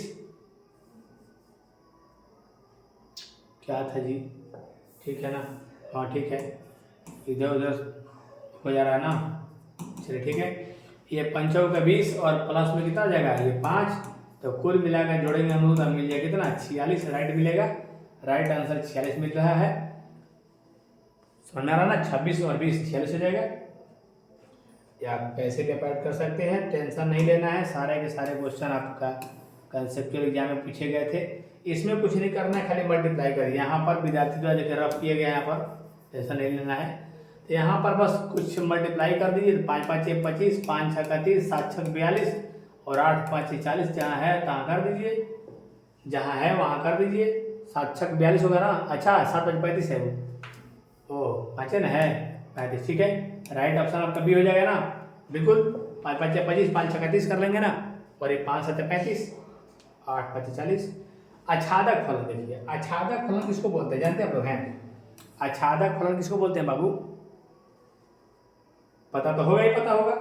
क्या था जी, ठीक है ना, हाँ ठीक है, इधर उधर हो जा रहा है ना, चलिए ठीक है, ये 5 का 20 और प्लस में कितना हो जाएगा ये 5, तो कुल मिलाकर जोड़ेंगे हम लोग, मिल जाएगा कितना 46, राइट मिलेगा, राइट आंसर 46 मिल रहा है, समझ में आ रहा ना, 26 और 20 46 हो जाएगा। या पैसे पे ऐड कर सकते हैं, टेंशन नहीं लेना है, सारे के सारे क्वेश्चन आपका कंसेप्चुअल एग्जाम में पूछे गए थे, इसमें कुछ नहीं करना है, खाली मल्टीप्लाई करिए। यहाँ पर विद्यार्थी द्वारा देखिए रफ किया गया, यहाँ पर टेंशन नहीं लेना है, तो यहाँ पर बस कुछ मल्टीप्लाई कर दीजिए, 5 5 6 25, 5 6 30, 7 6 42 और 8 5 6 40, जहाँ है तहाँ कर दीजिए, जहाँ है वहाँ कर दीजिए, 7 6 42 होगा ना, अच्छा 7 5 35 है वो, ओ 5 ना है 35, ठीक है, राइट ऑप्शन आपका भी हो जाएगा ना, बिल्कुल 5 5 6 25, 5 6 31 कर लेंगे ना, और ये 5 7 35, 8 5 40। आच्छादक फलन देखिए, आच्छादक फलन किसको बोलते हैं जानते हैं आप लोग हैं, आच्छादक फलन किसको बोलते हैं बाबू, पता तो होगा ही, पता होगा,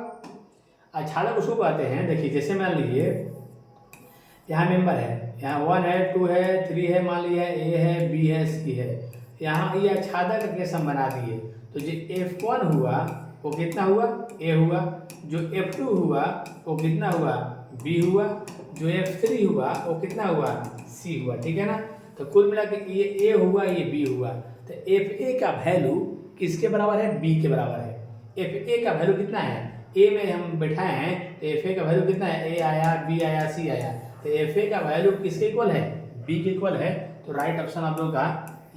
आच्छादक उसको कहते हैं, देखिए जैसे मान लीजिए यहाँ मेंबर है यहाँ 1 है, 2 है, 3 है, मान लिया ए है, बी है, सी है। यहाँ ये आच्छादक का केस हम बना दिए, तो जो F1 हुआ वो कितना हुआ, ए हुआ। जो F2 हुआ वो कितना हुआ, बी हुआ। जो F3 हुआ वो कितना हुआ, सी हुआ। ठीक है ना। तो कुल मिला के ये ए हुआ, ये बी हुआ। तो Fa का वैल्यू किसके बराबर है, बी के बराबर है। Fa का वैल्यू कितना है, ए में हम बैठाए हैं तो Fa का वैल्यू कितना है, ए आया, बी आया, सी आया। तो Fa का वैल्यू किसके इक्वल है, बी के इक्वल है। तो राइट ऑप्शन आप लोग का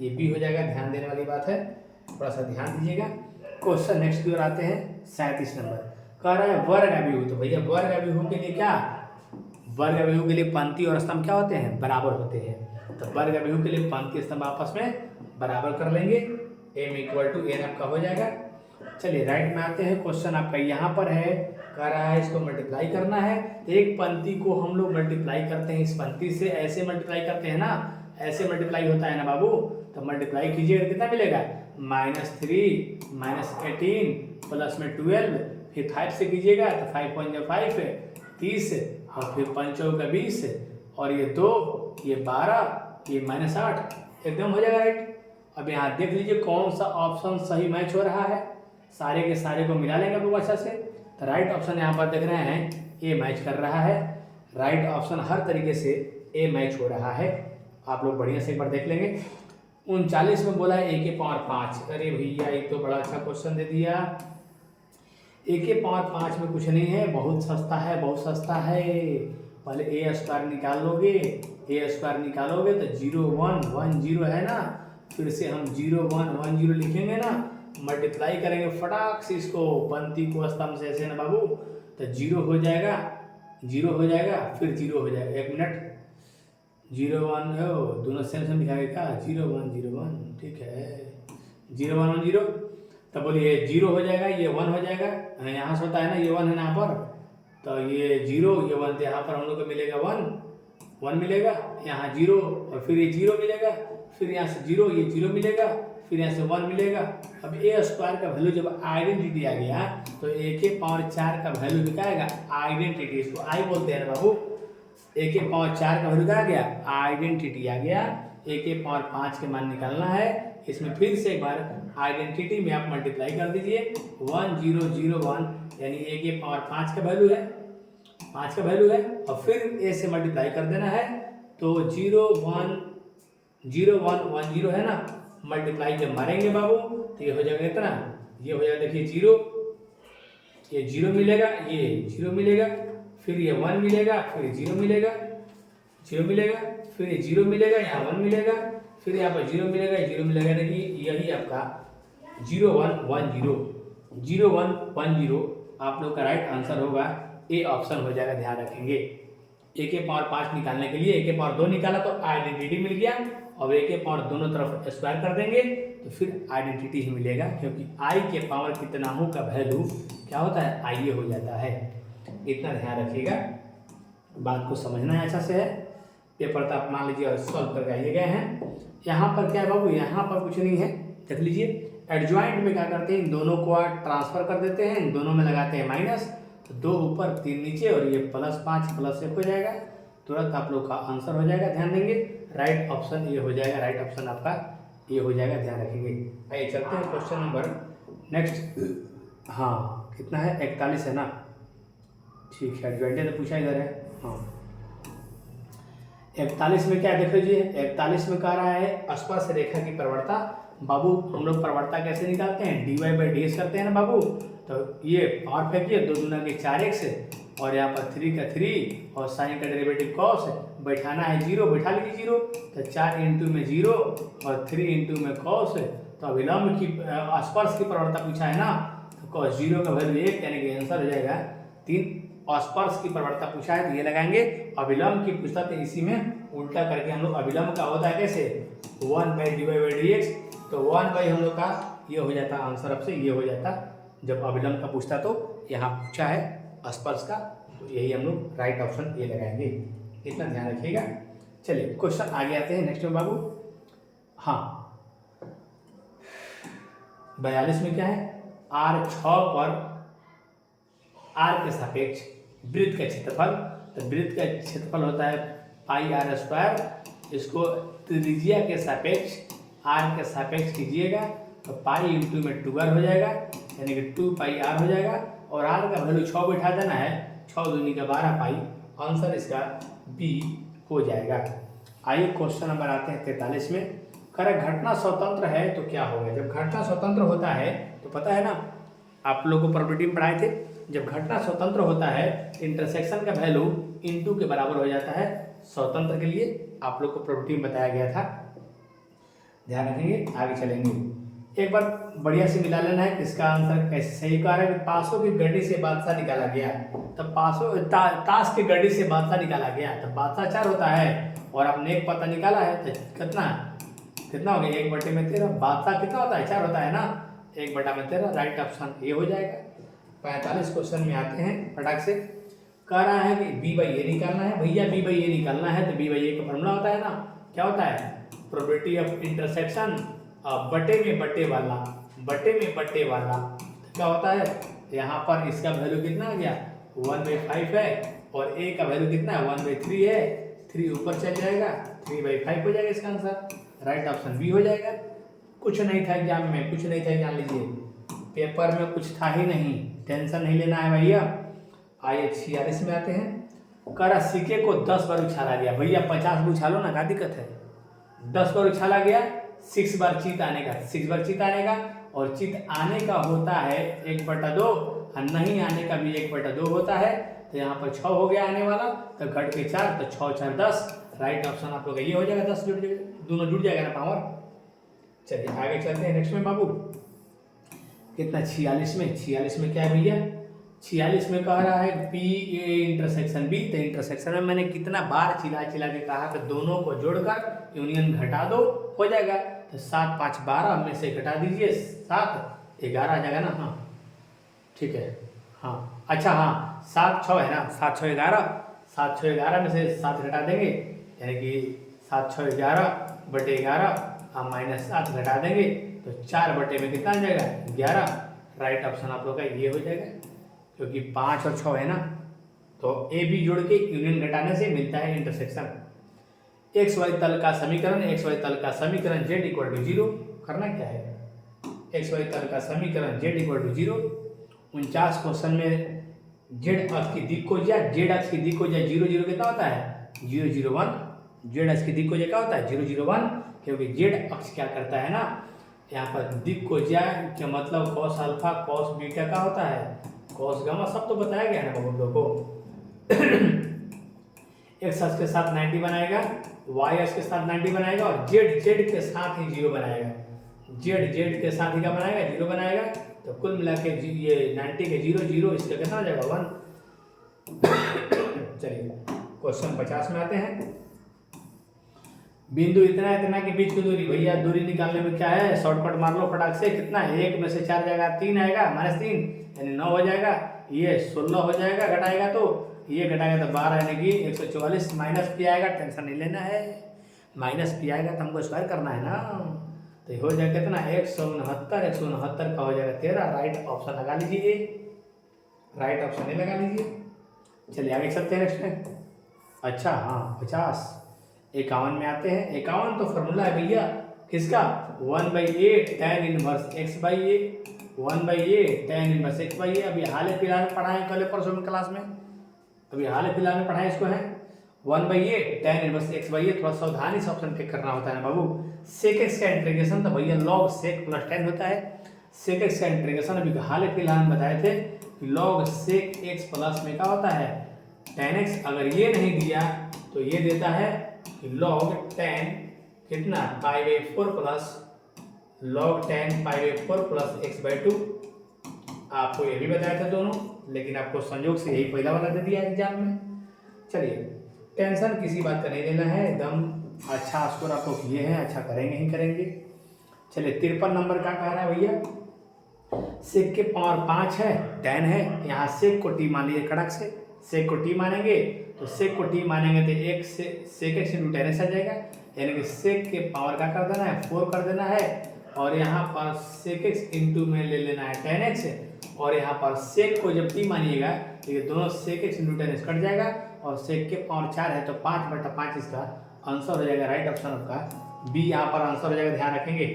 ये बी हो जाएगा। ध्यान देने वाली बात है, थोड़ा सा ध्यान दीजिएगा। क्वेश्चन नेक्स्ट की ओर आते हैं। 37 नंबर कह रहा है वर्ग अभिव्यू। तो भैया वर्ग अभिव्यू के लिए क्या, वर्ग अभिव्यू के लिए पंक्ति और स्तंभ क्या होते हैं, बराबर होते हैं। तो वर्ग अभिव्यू के लिए पंक्ति स्तंभ आपस में बराबर कर लेंगे, m इक्वल टू एन आपका हो जाएगा। चलिए राइट में आते हैं। क्वेश्चन आपका यहाँ पर है, कह रहा है इसको मल्टीप्लाई करना है। एक पंक्ति को हम लोग मल्टीप्लाई करते हैं, इस पंक्ति से ऐसे मल्टीप्लाई करते हैं ना, ऐसे मल्टीप्लाई होता है ना बाबू। तो मल्टीप्लाई कीजिएगा कितना मिलेगा, -3 -18 प्लस में 12, फिर 5 से कीजिएगा तो 5 × 5 30, और फिर 5 × 20, और ये 2, ये 12, ये -8, एकदम हो जाएगा राइट। अब यहाँ देख लीजिए कौन सा ऑप्शन सही मैच हो रहा है, सारे के सारे को मिला लेंगे आप अच्छा से। तो राइट ऑप्शन यहाँ पर देख रहे हैं ए मैच कर रहा है। राइट ऑप्शन हर तरीके से ए मैच हो रहा है, आप लोग बढ़िया से एक बार देख लेंगे। 39 में बोला है a के पावर 5। अरे भैया ये तो बड़ा अच्छा क्वेश्चन दे दिया। a के पावर 5 में कुछ नहीं है, बहुत सस्ता है, बहुत सस्ता है। पहले a स्क्वायर निकाल लोगे, a स्क्वायर निकालोगे तो 0 1 1 0 है ना, फिर से हम 0 1 1 0 लिखेंगे ना, मल्टीप्लाई करेंगे फटाक से इसको पंक्ति को स्तंभ से ऐसे ना बाबू, तो 0 हो जाएगा, 0 हो जाएगा, फिर 0 हो जाएगा। एक मिनट, 0 1 हो, दोनों सेम दिखाएगा क्या, 0 1 0 1, ठीक है, 0 1 1 0। तब बोलिए 0 हो जाएगा, ये 1 हो जाएगा, यहाँ से होता है ना, ये 1 है ना यहाँ पर, तो ये 0, ये 1, यहाँ पर हम लोग को मिलेगा 1 मिलेगा, यहाँ 0, और फिर ये 0 मिलेगा, फिर यहाँ से 0, ये 0 मिलेगा, फिर यहाँ से 1 मिलेगा। अब ए स्क्वायर का वैल्यू जब आइडेंटिटी आ गया तो a के पावर 4 का वैल्यू दिखाएगा आइडेंटिटी, इसको आई बोलते हैं ना बाबू। a के पावर 4 का वैल्यू क्या आ गया, आइडेंटिटी आ गया। a के पावर 5 के मान निकालना है, इसमें फिर से एक बार आइडेंटिटी में आप मल्टीप्लाई कर दीजिए 1 0 0 1, यानी a के पावर 5 का वैल्यू है, 5 का वैल्यू है, और फिर a से मल्टीप्लाई कर देना है। तो 0 1 0 1 1 0 है ना, मल्टीप्लाई जब मारेंगे बाबू तो ये हो जाएगा इतना, ये हो जाएगा, देखिए 0, ये 0 मिलेगा, ये 0 मिलेगा, फिर ये 1 मिलेगा, फिर 0 मिलेगा, 0 मिलेगा, फिर ये 0 मिलेगा, यहाँ 1 मिलेगा, फिर यहाँ पर 0 मिलेगा, 0 मिलेगा। देखिए यही आपका 0 1 1 0 0 1 1 0 आप लोग का राइट आंसर होगा, ए ऑप्शन हो जाएगा। ध्यान रखेंगे, a के पावर 5 निकालने के लिए a के पावर 2 निकाला तो आइडेंटिटी मिल गया, और a के पावर दोनों तरफ स्क्वायर कर देंगे तो फिर आइडेंटिटी ही मिलेगा, क्योंकि i के पावर कितनाओं का वैल्यू क्या होता है, i हो जाता है। इतना ध्यान रखिएगा, बात को समझना है अच्छा से है। पेपर तो आप मान लीजिए और सॉल्व करके आइए गए हैं। यहाँ पर क्या है बाबू, यहाँ पर कुछ नहीं है, देख लीजिए। एडजॉइंट में क्या करते हैं, इन दोनों को ट्रांसफर कर देते हैं, इन दोनों में लगाते हैं माइनस, तो 2 ऊपर 3 नीचे, और ये +5 +1 हो जाएगा, तुरंत आप लोग का आंसर हो जाएगा। ध्यान देंगे, राइट ऑप्शन ये हो जाएगा, राइट ऑप्शन आपका ये हो जाएगा, ध्यान रखेंगे। आइए चलते हैं क्वेश्चन नंबर नेक्स्ट। हाँ कितना है, 41 है ना, ठीक है, एडजॉइंट तो पूछा इधर है। हाँ 41 में क्या देख लीजिए, 41 में कह रहा है स्पर्श रेखा की प्रवणता। बाबू हम लोग प्रवणता कैसे निकालते हैं, dy/dx करते हैं ना बाबू। तो ये पावर फेंकिए, 2 दूना के 4x, और यहाँ पर 3 का 3, और साइन का डेरिवेटिव cos, बैठाना है 0, बैठा लीजिए 0, तो 4 इंटू में 0 और 3 इंटू में cos। तो अभिलंब की स्पर्श की प्रवणता पूछा है ना, तो cos 0 का वैल्यू 1, यानी कि आंसर हो जाएगा 3। स्पर्श की प्रवणता पूछा है तो ये लगाएंगे, अभिलंब की पूछता तो इसी में उल्टा करके हम लोग, अभिलंब का होता है कैसे 1/dy/dx, तो 1 हम लोग का ये हो जाता आंसर, अब से ये हो जाता जब अभिलंब का पूछता। तो यहाँ पूछा है स्पर्श का, तो यही हम लोग राइट ऑप्शन ये लगाएंगे, इतना ध्यान रखिएगा। चलिए क्वेश्चन आगे आते हैं नेक्स्ट में बाबू। हाँ 42 में क्या है, R6 पर R के सापेक्ष वृत्त का क्षेत्रफल। तो वृत्त का क्षेत्रफल होता है पाई आर स्क्वायर, इसको त्रिज्या के सापेक्ष आर के सापेक्ष कीजिएगा तो पाई इंटू में 2r हो जाएगा, यानी कि 2 पाई आर हो जाएगा। और आर का वैल्यू 6 बिठा देना है, 6 दूनी का 12 पाई, आंसर इसका बी हो जाएगा। आइए क्वेश्चन नंबर आते हैं 43 में। करें घटना स्वतंत्र है तो क्या होगा। जब घटना स्वतंत्र होता है तो पता है ना, आप लोगों को प्रॉपर्टी में पढ़ाए थे, जब घटना स्वतंत्र होता है इंटरसेक्शन का वैल्यू इंटू के बराबर हो जाता है। स्वतंत्र के लिए आप लोग को प्रॉपर्टी में बताया गया था, ध्यान रखेंगे, आगे चलेंगे। एक बार बढ़िया से मिला लेना है किसका आंसर कैसे सही कह रहा है। पासों की गड्डी से बादशाह निकाला गया, तब ताश की गड्डी से बादशाह निकाला गया, तब बादशाह 4 होता है, और आपने एक पता निकाला है तो कितना हो गया, 1/13। बादशाह कितना होता है, 4 होता है ना, 1/13। राइट ऑप्शन ये हो जाएगा। 45 क्वेश्चन में आते हैं फटाक से। कह रहा है कि b/a निकालना है। भैया b/a निकालना है तो b/a का फॉर्मूला होता है ना, क्या होता है, प्रोबेबिलिटी ऑफ इंटरसेक्शन बटे में बटे वाला क्या होता है। यहाँ पर इसका वैल्यू कितना आ गया, 1/5 है, और a का वैल्यू कितना है, 1/3 है। 3 ऊपर चल जाएगा, 3/5 हो जाएगा इसका आंसर। राइट ऑप्शन बी हो जाएगा। कुछ नहीं था एग्जाम में, कुछ नहीं था, जान लीजिए पेपर में कुछ था ही नहीं, टेंशन नहीं लेना है भैया। आइए 46 में आते हैं। करा सिक्के को 10 बार उछाला गया। भैया 50 बार उछालो ना, क्या दिक्कत है। 10 बार उछाला गया, 6 बार चित आने का, 6 बार चित आने का, और चित आने का होता है 1/2, और नहीं आने का भी 1/2 होता है। तो यहाँ पर 6 हो गया आने वाला, तो घट के 4, तो 6 4 10। राइट ऑप्शन आप लोग ये हो जाएगा, 10 जुड़ जाएगा, दोनों जुड़ जाएगा ना पावर। चलिए आगे चलते हैं नेक्स्ट में बाबू। कितना 46 में क्या है भैया, 46 में कह रहा है पी ए इंटरसेक्शन बी। तो इंटरसेक्शन में मैंने कितना बार चिल्ला के कहा कि दोनों को जोड़कर यूनियन घटा दो, हो जाएगा। तो 7 5 12 में से घटा दीजिए, 7 11 आ जाएगा ना, हाँ ठीक है, हाँ अच्छा हाँ 7 6 है ना, 7 6 11, 7 6 11 में से 7 घटा देंगे, यानी कि 7 6 11/11 हम -7 घटा देंगे तो 4 बटे में कितना आ जाएगा, 11। राइट ऑप्शन आप लोग का ये हो जाएगा, क्योंकि 5 और 6 है ना, तो ए बी जोड़ के यूनियन घटाने से मिलता है इंटरसेक्शन। एक्स वाई तल का समीकरण, z = 0 करना क्या है, एक्स वाई तल का समीकरण z = 0। 49 क्वेश्चन में z अक्ष की दिक् को दिया, 0 0 कितना होता है, 0 0 1। z अक्ष की दिक् को क्या होता है, 0 0 1, क्योंकि z अक्ष क्या करता है ना, यहाँ पर दिक् को क्या मतलब cos अल्फा cos बीटा का होता है, cos गामा, सब तो बताया गया है ना हम लोग को। एक्स अक्ष के साथ 90 बनाएगा, वाई अक्ष के साथ 90 बनाएगा, और जेड के साथ ही 0 बनाएगा, जेड के साथ ही क्या बनाएगा, 0 बनाएगा। तो कुल मिला के ये 90 के 0 0, इसका कितना हो जाएगा 1। चलिए क्वेश्चन 50 में आते हैं। बिंदु इतना के बीच की दूरी, भैया दूरी निकालने में क्या है, शॉर्टकट मार लो फटाक से। कितना है, 1 में से 4 जाएगा, 3 आएगा, -3 यानी 9 हो जाएगा। ये 16 हो जाएगा घटाएगा, तो ये घटाएगा तो 12 यानी कि 144। माइनस पी आएगा, टेंशन नहीं लेना है, माइनस पी आएगा तो हमको स्क्वायर करना है ना। तो ये हो जाएगा कितना, 169 का हो जाएगा 13। राइट ऑप्शन लगा लीजिए, राइट ऑप्शन नहीं लगा लीजिए। चलिए आगे चलते हैं नेक्स्ट में। अच्छा हाँ 50 51 में आते हैं। 51 तो फॉर्मूला है भैया किसका, 1/8 tan inverse x/a, 1/8 tan inverse x/a। अभी हाल फिलहाल में पढ़ाएं, कल परसों में क्लास में, अभी हाल फिलहाल में पढ़ाएं इसको है 1/8 tan इनवर्स x/a। थोड़ा सावधानी से ऑप्शन टिक करना होता है ना बाबू। sec x का इंटीग्रेशन तो भैया log sec + tan होता है। sec x का इंटीग्रेशन अभी हाल फिलहाल में बताए थे, log sec x प्लस में क्या होता है, tan x। अगर ये नहीं दिया तो ये देता है log tan कितना, π/4 plus log tan π/4 plus x/2। आपको ये भी बताया था दोनों, लेकिन आपको संयोग से यही पहला वाला दे दिया एग्जाम में। चलिए टेंशन किसी बात का नहीं लेना है, एकदम अच्छा स्कोर आपको किए हैं, अच्छा करेंगे ही करेंगे। चलिए 53 नंबर का कह रहा है भैया, सेक के पावर 5 है, tan है, यहाँ सेक को t मान लीजिए कड़क से, सेक को t मानेंगे तो सेक को t मानेंगे तो एक से सेक x इंटू tan x आ जाएगा, यानी कि सेक के पावर का कर देना है 4 कर देना है, और यहाँ पर सेक x इंटू में ले लेना है tan x, और यहाँ पर सेक को जब t मानिएगा तो ये दोनों सेक x into tan x cut जाएगा, और सेक के पावर 4 है, तो 5/5 इसका आंसर हो जाएगा। राइट ऑप्शन आपका बी यहाँ पर आंसर हो जाएगा। ध्यान रखेंगे।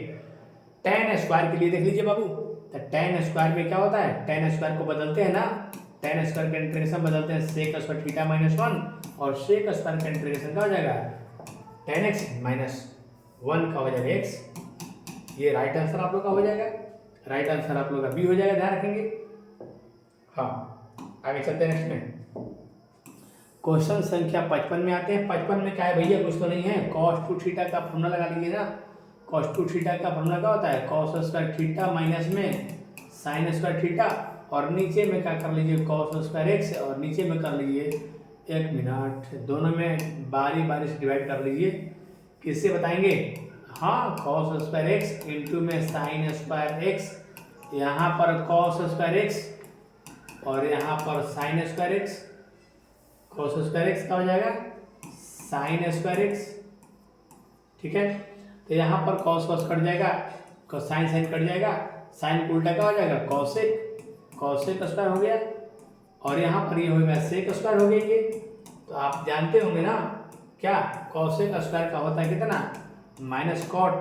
tan स्क्वायर के लिए देख लीजिए बाबू, तो tan स्क्वायर में क्या होता है, tan स्क्वायर को बदलते हैं ना, tan स्क्वायर का इंटीग्रेशन बदलते हैं सेक स्क्वायर थीटा माइनस 1, और सेक स्क्वायर का इंटीग्रेशन क्या हो जाएगा, tan x माइनस 1 का हो जाएगा x। ये राइट आंसर आप लोग का हो जाएगा। राइट आंसर आप लोग का बी हो जाएगा। ध्यान रखेंगे। हाँ, आगे चलते हैं नेक्स्ट में। क्वेश्चन संख्या 55 में आते हैं। 55 में क्या है भैया, कुछ तो नहीं है। cos 2 थीटा का फॉर्मूला लगा लीजिए ना। cos 2 थीटा का फॉर्मूला क्या होता है, cos स्क्वायर थीटा माइनस में sin स्क्वायर थीटा, और नीचे में क्या कर लीजिए, cos स्क्वायर x, और नीचे में कर लीजिए, एक मिनट, दोनों में बारी बारी से डिवाइड कर लीजिए। किससे बताएंगे, हाँ, cos स्क्वायर x इंटू में sin स्क्वायर x, यहाँ पर cos स्क्वायर x और यहाँ पर sin square x। cos square x का हो जाएगा sin स्क्वायर x, ठीक है। तो यहाँ पर cos cos कट जाएगा, sin sin कट जाएगा, sin को उल्टा क्या हो जाएगा, cosec स्क्वायर हो गया, और यहाँ पर ये हो गया sec स्क्वायर हो गया ये। तो आप जानते होंगे ना क्या, cosec स्क्वायर का होता है कितना, माइनस कॉट।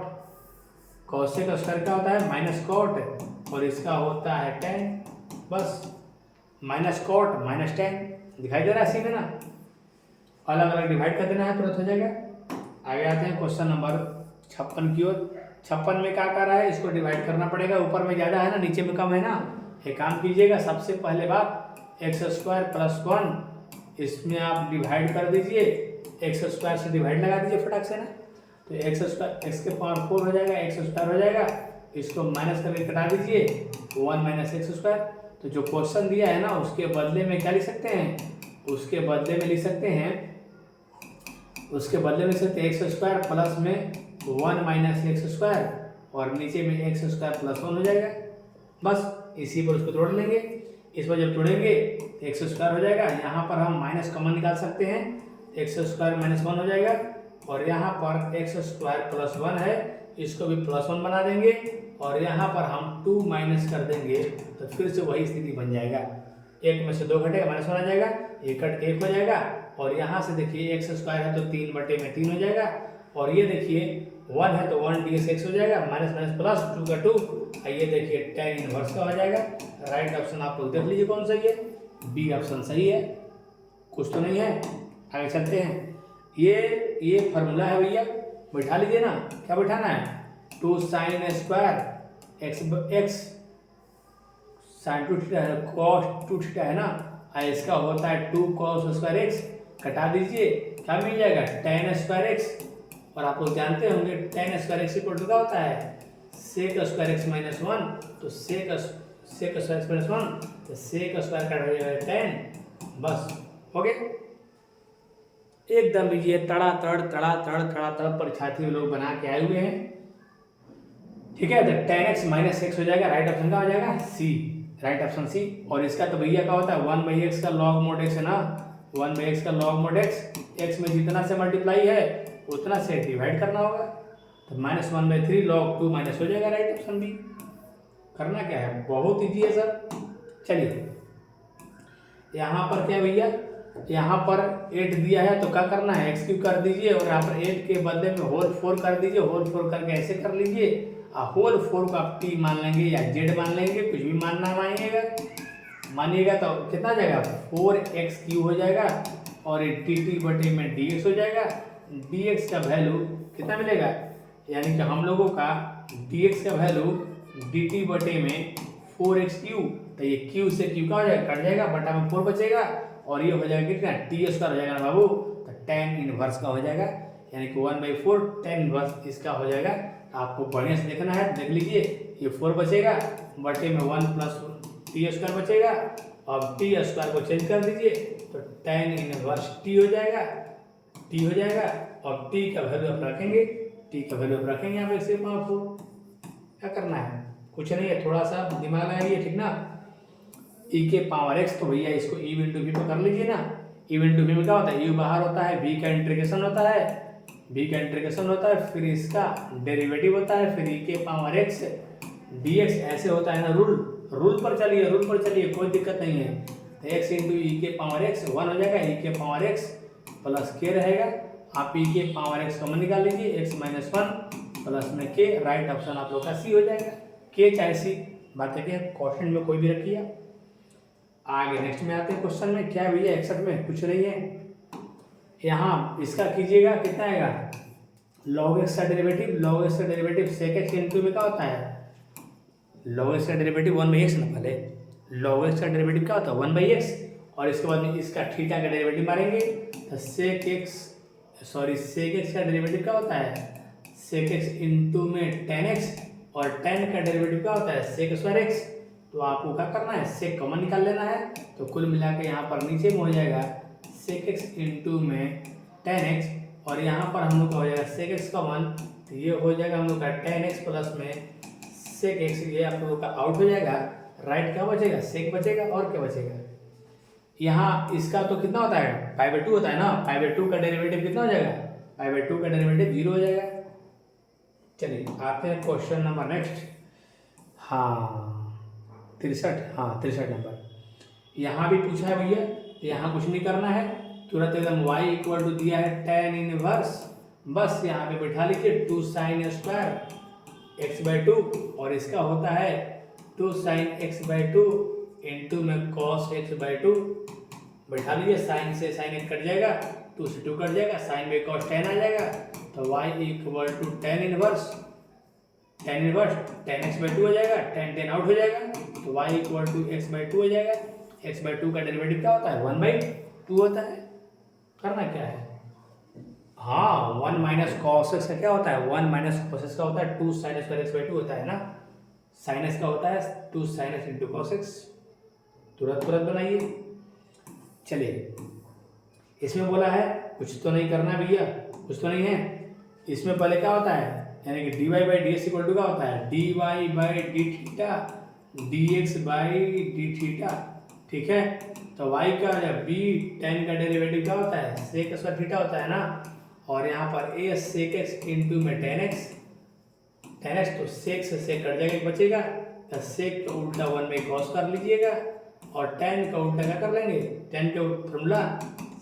cosec स्क्वायर का होता है माइनस कॉट, और इसका होता है tan। बस माइनस कॉट माइनस tan दिखाई दे रहा है सी में ना, अलग अलग डिवाइड कर देना है, तुरंत हो जाएगा। आगे आते हैं क्वेश्चन नंबर 56 की ओर। 56 में क्या कर रहा है, इसको डिवाइड करना पड़ेगा। ऊपर में ज़्यादा है ना, नीचे में कम है ना। एक काम कीजिएगा, सबसे पहले बात एक्स स्क्वायर प्लस 1 इसमें आप डिवाइड कर दीजिए, एक्स स्क्वायर से डिवाइड लगा दीजिए फटाक से ना। तो एक्स स्क्वायर एक्स के पावर 4 हो जाएगा, एक्स स्क्वायर हो जाएगा, इसको माइनस करके कटा दीजिए, 1 माइनस एक्स स्क्वायर। तो जो क्वेश्चन दिया है ना, उसके बदले में क्या लिख सकते हैं, उसके बदले में लिख सकते हैं, उसके बदले में लिख सकते हैं एक्स स्क्वायर प्लस में 1 माइनस एक्स स्क्वायर, और नीचे में एक्स स्क्वायर प्लस 1 हो जाएगा। बस इसी पर उसको तोड़ लेंगे। इस पर जब तोड़ेंगे तो एक्स स्क्वायर हो जाएगा। यहाँ पर हम माइनस कॉमन निकाल सकते हैं, एक्स स्क्वायर माइनस 1 हो जाएगा, और यहाँ पर एक्स स्क्वायर प्लस 1 है, इसको भी प्लस 1 बना देंगे, और यहाँ पर हम 2 माइनस कर देंगे, तो फिर से वही स्थिति बन जाएगा। एक में से 2 घटेगा, माइनस 1 आ जाएगा, एक कट 1 हो जाएगा, और यहाँ से देखिए एक्स स्क्वायर है तो 3/3 हो जाएगा, और ये देखिए 1 है तो 1 ds x हो जाएगा, माइनस माइनस प्लस 2 का 2, ये देखिए tan इनवर्स का हो जाएगा। राइट ऑप्शन आप लोग देख लीजिए कौन सही है, बी ऑप्शन सही है, कुछ तो नहीं है। आगे चलते हैं। ये फार्मूला है भैया, बैठा लीजिए ना। क्या बैठाना है, 2 sin square x sin 2 theta है, cos 2 थीटा है ना, इसका होता है 2 cos स्क्वायर x, कटा दीजिए, क्या मिल जाएगा, tan स्क्वायर x। और आप लोग जानते होंगे tan square x equal to क्या होता है, sec स्क्वायर x माइनस 1, तो sec स्क्वायर x माइनस 1, तो sec स्क्वायर कट हो जाएगा tan। बस हो गया, एकदम ये तड़ा परीक्षार्थी लोग बना के आए हुए हैं, ठीक है। तो tan x माइनस x हो जाएगा। राइट ऑप्शन का हो जाएगा सी, राइट ऑप्शन सी। और इसका तो भैया क्या होता है, 1/x का log mod x है ना, 1/x का log mod x में जितना से मल्टीप्लाई है उतना से डिवाइड करना होगा, तो -1/3 log 2 माइनस हो जाएगा। Right option B. करना क्या है, बहुत ईजी है सर। चलिए यहाँ पर क्या भैया, यहाँ पर 8 दिया है तो क्या करना है, x³ कर दीजिए, और यहाँ पर 8 के बदले में होल 4 कर दीजिए, होल 4 करके ऐसे कर लीजिए, होल 4 को आप t मान लेंगे या z मान लेंगे, कुछ भी मानना मानिएगा तो कितना हो जाएगा, 4x³ हो जाएगा, और ये dt में dx हो जाएगा। dx का वैल्यू कितना मिलेगा, यानी कि हम लोगों का dx का वैल्यू dt में 4x³, तो ये q से q का हो जाएगा, कट जाएगा, बटा में 4 बचेगा, और ये हो जाएगा कितना, t स्क्वायर हो जाएगा ना बाबू, तो tan इनवर्स का हो जाएगा, यानी कि 1/4 tan इनवर्स इसका हो जाएगा। आपको बढ़िया से देखना है, देख लीजिए, ये 4 बचेगा, बटे में 1 प्लस t स्क्वायर बचेगा, अब t स्क्वायर को चेंज कर दीजिए, तो tan इनवर्स t हो जाएगा, और t का वैल्यू आप रखेंगे, यहाँ पे से 4। क्या करना है, कुछ नहीं है, थोड़ा सा दिमाग लगाइए, ठीक ना। e के पावर x, तो भैया इसको e इंटू v पे कर लीजिए ना। e इंटू v में क्या होता है, u बाहर होता है, v का इंटीग्रेशन होता है, फिर इसका डेरिवेटिव होता है, फिर e के पावर x dx, ऐसे होता है ना। रूल पर चलिए, कोई दिक्कत नहीं है। तो x इंटू ई के पावर x 1 हो जाएगा, ई के पावर x प्लस के रहेगा। आप ई के पावर x कॉमन निकाल लीजिए, x माइनस 1 प्लस में के। राइट ऑप्शन आप लोग का सी हो जाएगा, के चाहे सी, बात है कि क्वेश्चन में कोई भी रखिए। आगे नेक्स्ट में आते हैं क्वेश्चन में। क्या है भैया 61 में कुछ नहीं है। यहाँ इसका कीजिएगा, कितना आएगा, log x का डेरिवेटिव, log x का डेरिवेटिव sec x इंटू में क्या होता है, log x का डेरिवेटिव 1/x ना, पहले log x का डेरिवेटिव क्या होता है 1/x, और इसके बाद में इसका थीटा का डेरिवेटिव मारेंगे तो sec x का डेरिवेटिव क्या होता है sec x इंटू में tan x, और tan का डेरिवेटिव क्या होता है sec स्क्वायर x। तो आपको क्या करना है, sec कॉमन निकाल लेना है। तो कुल मिला के यहाँ पर नीचे में हो जाएगा sec x इंटू में tan x, और यहाँ पर हम लोग का हो जाएगा sec x कॉमन, तो ये हो जाएगा हम लोग का tan x प्लस में sec x, ये आप लोगों का आउट हो जाएगा। राइट क्या बचेगा, sec बचेगा, और क्या बचेगा। यहाँ इसका तो कितना होता है π/2 होता है ना, π/2 का डेरिवेटिव कितना हो जाएगा, π/2 का डेरिवेटिव 0 हो जाएगा। चलिए आते हैं क्वेश्चन नंबर नेक्स्ट। हाँ 63 नंबर। यहाँ भी पूछा है भैया, यहाँ कुछ नहीं करना है, तुरंत एकदम y इक्वल टू दिया है tan इनवर्स, बस यहाँ पे बैठा लीजिए 2 sin स्क्वायर x/2, और इसका होता है 2 sin x/2 इंटू में cos x/2। बैठा लीजिए, साइन से साइन एक कट जाएगा, 2 से 2 कट जाएगा, साइन में cos tan आ जाएगा, तो y equal to tan inverse tan x/2 हो जाएगा, tan आउट हो जाएगा, तो y इक्वल टू x/2 हो जाएगा। x/2 का डेरिवेटिव क्या होता है 1/2 होता है। करना क्या है, हाँ 1 माइनस कॉस एक्स का क्या होता है 1 माइनस कॉस एक्स का होता है 2 साइन स्क्वायर x/2 होता है ना, साइन एक्स का होता है 2 sine x into cos x. तुरंत बनाइए। चलिए इसमें बोला है कुछ तो नहीं करना भैया, कुछ तो नहीं है। इसमें पहले क्या होता है, यानी कि dy/dx इक्वल टू क्या होता है dy/d थीटा dx/d थीटा, ठीक है। तो y का b tan का डेरिवेटिव क्या होता है sec स्क्वायर थीटा होता है ना, और यहाँ पर a sec x इंटू में tan x, तो sec से sec कट जाएगा, बचेगा तो sec का उल्टा 1/cos कर लीजिएगा, और tan का उल्टा क्या कर लेंगे, tan का फॉर्मूला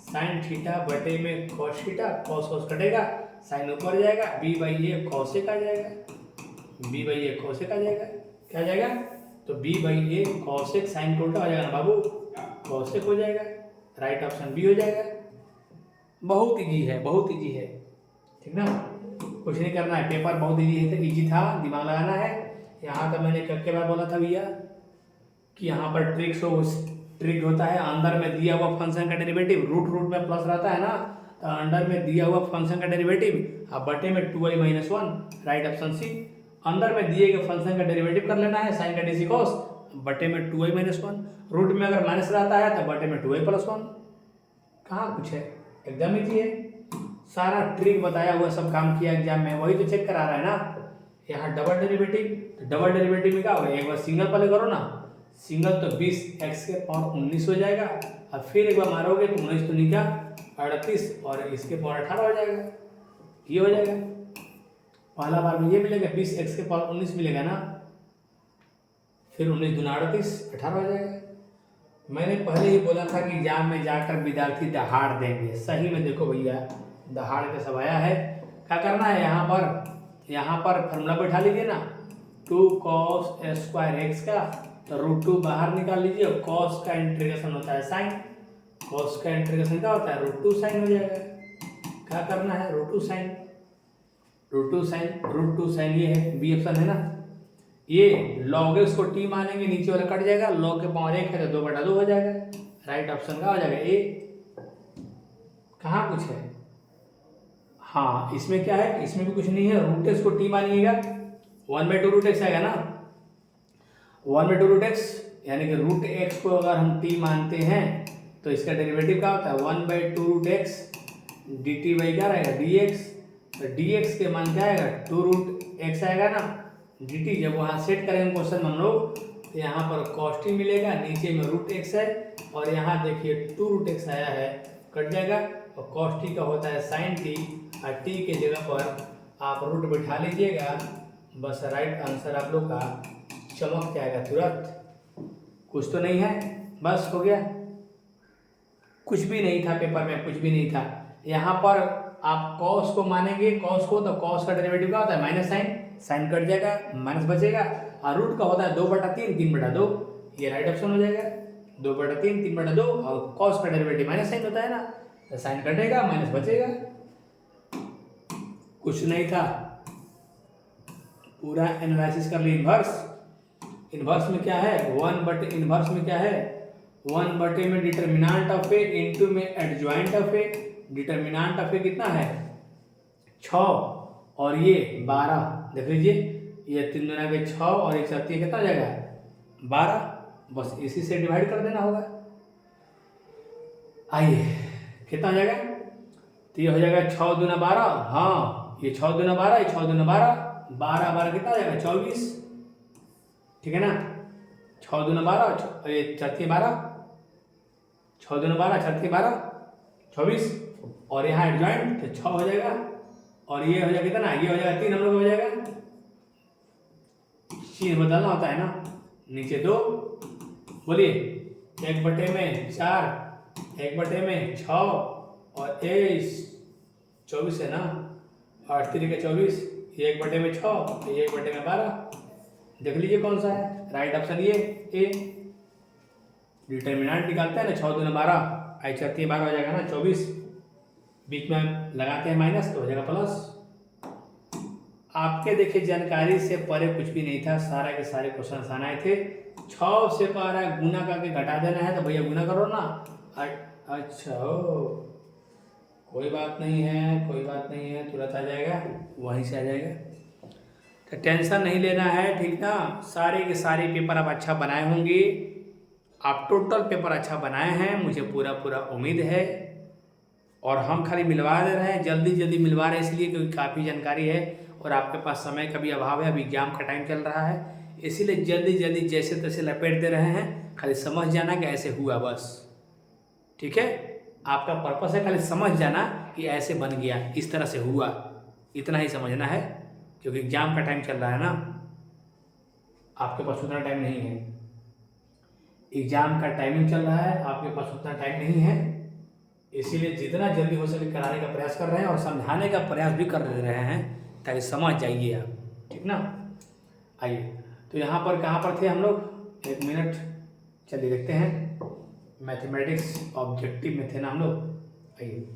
sin थीटा बटे में cos थीटा, cos कटेगा, sin ऊपर जाएगा, b/a cos a आ जाएगा, b/a cos a आ जाएगा, क्या आ जाएगा, तो b/a cos a sin उल्टा हो जाएगा ना बाबू, cos a हो जाएगा। राइट ऑप्शन बी हो जाएगा। बहुत इजी है, बहुत इजी है, ठीक ना, कुछ नहीं करना है, पेपर बहुत इजी है, इजी था, दिमाग लगाना है। यहाँ तो मैंने कब के बाद बोला था भैया कि यहाँ पर ट्रिक होता है, अंदर में दिया हुआ फंक्शन का डेरिवेटिव रूट में प्लस रहता है ना, तो अंदर में दिया हुआ फंक्शन का डेरिवेटिव अब बटे में 2i - 1, राइट ऑप्शन सी। अंदर में दिए गए फंक्शन का डेरिवेटिव कर लेना है साइन का डीसी कॉस, बटे में 2i - 1, रूट में अगर माइनस रहता है तो बटे में 2i + 1। कहाँ कुछ है, एकदम इजी है, सारा ट्रिक बताया हुआ, सब काम किया एग्जाम में, वही तो चेक करा रहा है ना। यहाँ डबल डेरिवेटिव, तो डबल डेरिवेटिव में क्या होगा, एक बार सिंगल पहले करो ना, सिंगल तो 20x के पावर 19 हो जाएगा, और फिर एक बार मारोगे तो 19 तो नहीं क्या 38, और इसके पावर 18 हो जाएगा, ये हो जाएगा। पहला बार में ये मिलेगा 20x के पावर 19 मिलेगा ना, फिर 19 दूना 38, 18 हो जाएगा। मैंने पहले ही बोला था कि एग्जाम में जाकर विद्यार्थी दहाड़ देंगे, सही में देखो भैया दहाड़ के सब आया है। क्या करना है, यहाँ पर फॉर्मूला बैठा लीजिए ना, 2 cos स्क्वायर x का, तो √2 बाहर निकाल लीजिए, और cos का इंटीग्रेशन होता है साइन, cos का इंटीग्रेशन क्या होता है √2 साइन हो जाएगा। क्या करना है √2 साइन, ये है बी ऑप्शन है ना। ये log x को t मानेंगे, नीचे वाला कट जाएगा, log के पावर 1 है तो 2/2 हो जाएगा, राइट ऑप्शन का हो जाएगा ए। कहाँ कुछ है, हाँ इसमें क्या है, इसमें भी कुछ नहीं है, √x को t मानिएगा, 1/2 √x आएगा ना, 1/2 √x, यानी कि √x को अगर हम t मानते हैं तो इसका डेरिवेटिव क्या होता है 1/2 √x dt बाई क्या रहेगा dx, तो dx के मान क्या आएगा 2√x आएगा ना, dt जब वहाँ सेट करेंगे क्वेश्चन हम लोग, तो यहाँ पर cos t मिलेगा, नीचे में √x है, और यहाँ देखिए 2√x आया है, कट जाएगा, और cos t का होता है sin t, और t के जगह पर आप रूट बैठा लीजिएगा, बस राइट आंसर आप लोग का चमक जाएगा तुरंत। कुछ तो नहीं है, बस हो गया। कुछ भी नहीं था पेपर में, कुछ भी नहीं था। यहाँ पर आप कॉस को मानेंगे, कॉस को, तो कॉस का डेरिवेटिव क्या होता है माइनस साइन, साइन कट जाएगा, माइनस बचेगा, और रूट का होता है 2/3, 3/2, ये राइट ऑप्शन हो जाएगा। 2/3, 3/2, और कॉस का डेरिवेटिव माइनस साइन होता है ना, तो साइन कटेगा, माइनस बचेगा, कुछ नहीं था। पूरा एनालिसिस कर ली। इन्वर्स में क्या है, 1/, इन्वर्स में क्या है 1/, में डिटर्मिनेंट ऑफ ए इनटू में adjoint of A. Determinant of A कितना है 6 और ये 12, देख लीजिए, ये 3 दूना के 6 और 1 7 कितना हो जाएगा 12, बस इसी से डिवाइड कर देना होगा। आइए कितना हो जाएगा, तो ये हो जाएगा 6 दूना 12, हाँ ये 6 दूना 12, ये 6 दूना 12, 12 12 कितना हो जाएगा 24, ठीक है ना। 6 दूना 12, ये 4 12, 6 दूना 12, 4 12, 24, और यहाँ एडजॉइंट तो 6 हो जाएगा, और ये हो जाएगा कितना, ये हो जाएगा 3, हम लोग हो जाएगा। चीज बदलना होता है ना, नीचे 2, बोलिए 1/4, 1/6 और 24 है ना, 8 3 के 24, ये 1/6, ये 1/12, देख लीजिए कौन सा है राइट ऑप्शन, ये ए। डिटर्मिनेंट निकालते हैं ना, 6 दूना 12, 4 12 हो जाएगा ना 24, बीच में लगाते हैं माइनस तो हो जाएगा प्लस। आपके देखिए जानकारी से परे कुछ भी नहीं था, सारा के सारे क्वेश्चन आए थे। 6 से पारा गुना करके घटा देना है तो भैया गुना करो ना। अच्छा हो, कोई बात नहीं है, कोई बात नहीं है, तुरंत आ जाएगा, वहीं से आ जाएगा, तो टेंशन नहीं लेना है, ठीक ना। सारे के सारे पेपर आप अच्छा बनाए होंगे, आप टोटल पेपर अच्छा बनाए हैं, मुझे पूरा पूरा उम्मीद है। और हम खाली मिलवा दे रहे हैं, जल्दी जल्दी मिलवा रहे हैं इसलिए क्योंकि काफ़ी जानकारी है और आपके पास समय का भी अभाव है, अभी एग्जाम का टाइम चल रहा है, इसीलिए जल्दी जल्दी जैसे तैसे लपेट दे रहे हैं। खाली समझ जाना कि ऐसे हुआ बस, ठीक है। आपका पर्पस है खाली समझ जाना कि ऐसे बन गया, इस तरह से हुआ, इतना ही समझना है, क्योंकि एग्जाम का टाइम चल रहा है ना, आपके पास उतना टाइम नहीं है। एग्जाम का टाइमिंग चल रहा है, आपके पास उतना टाइम नहीं है, इसीलिए जितना जल्दी हो सके कराने का प्रयास कर रहे हैं और समझाने का प्रयास भी कर रहे हैं ताकि समझ जाइए आप, ठीक ना। आइए, तो यहाँ पर कहाँ पर थे हम लोग, 1 मिनट, चलिए देखते हैं। मैथमेटिक्स ऑब्जेक्टिव में थे ना हम लोग। आइए,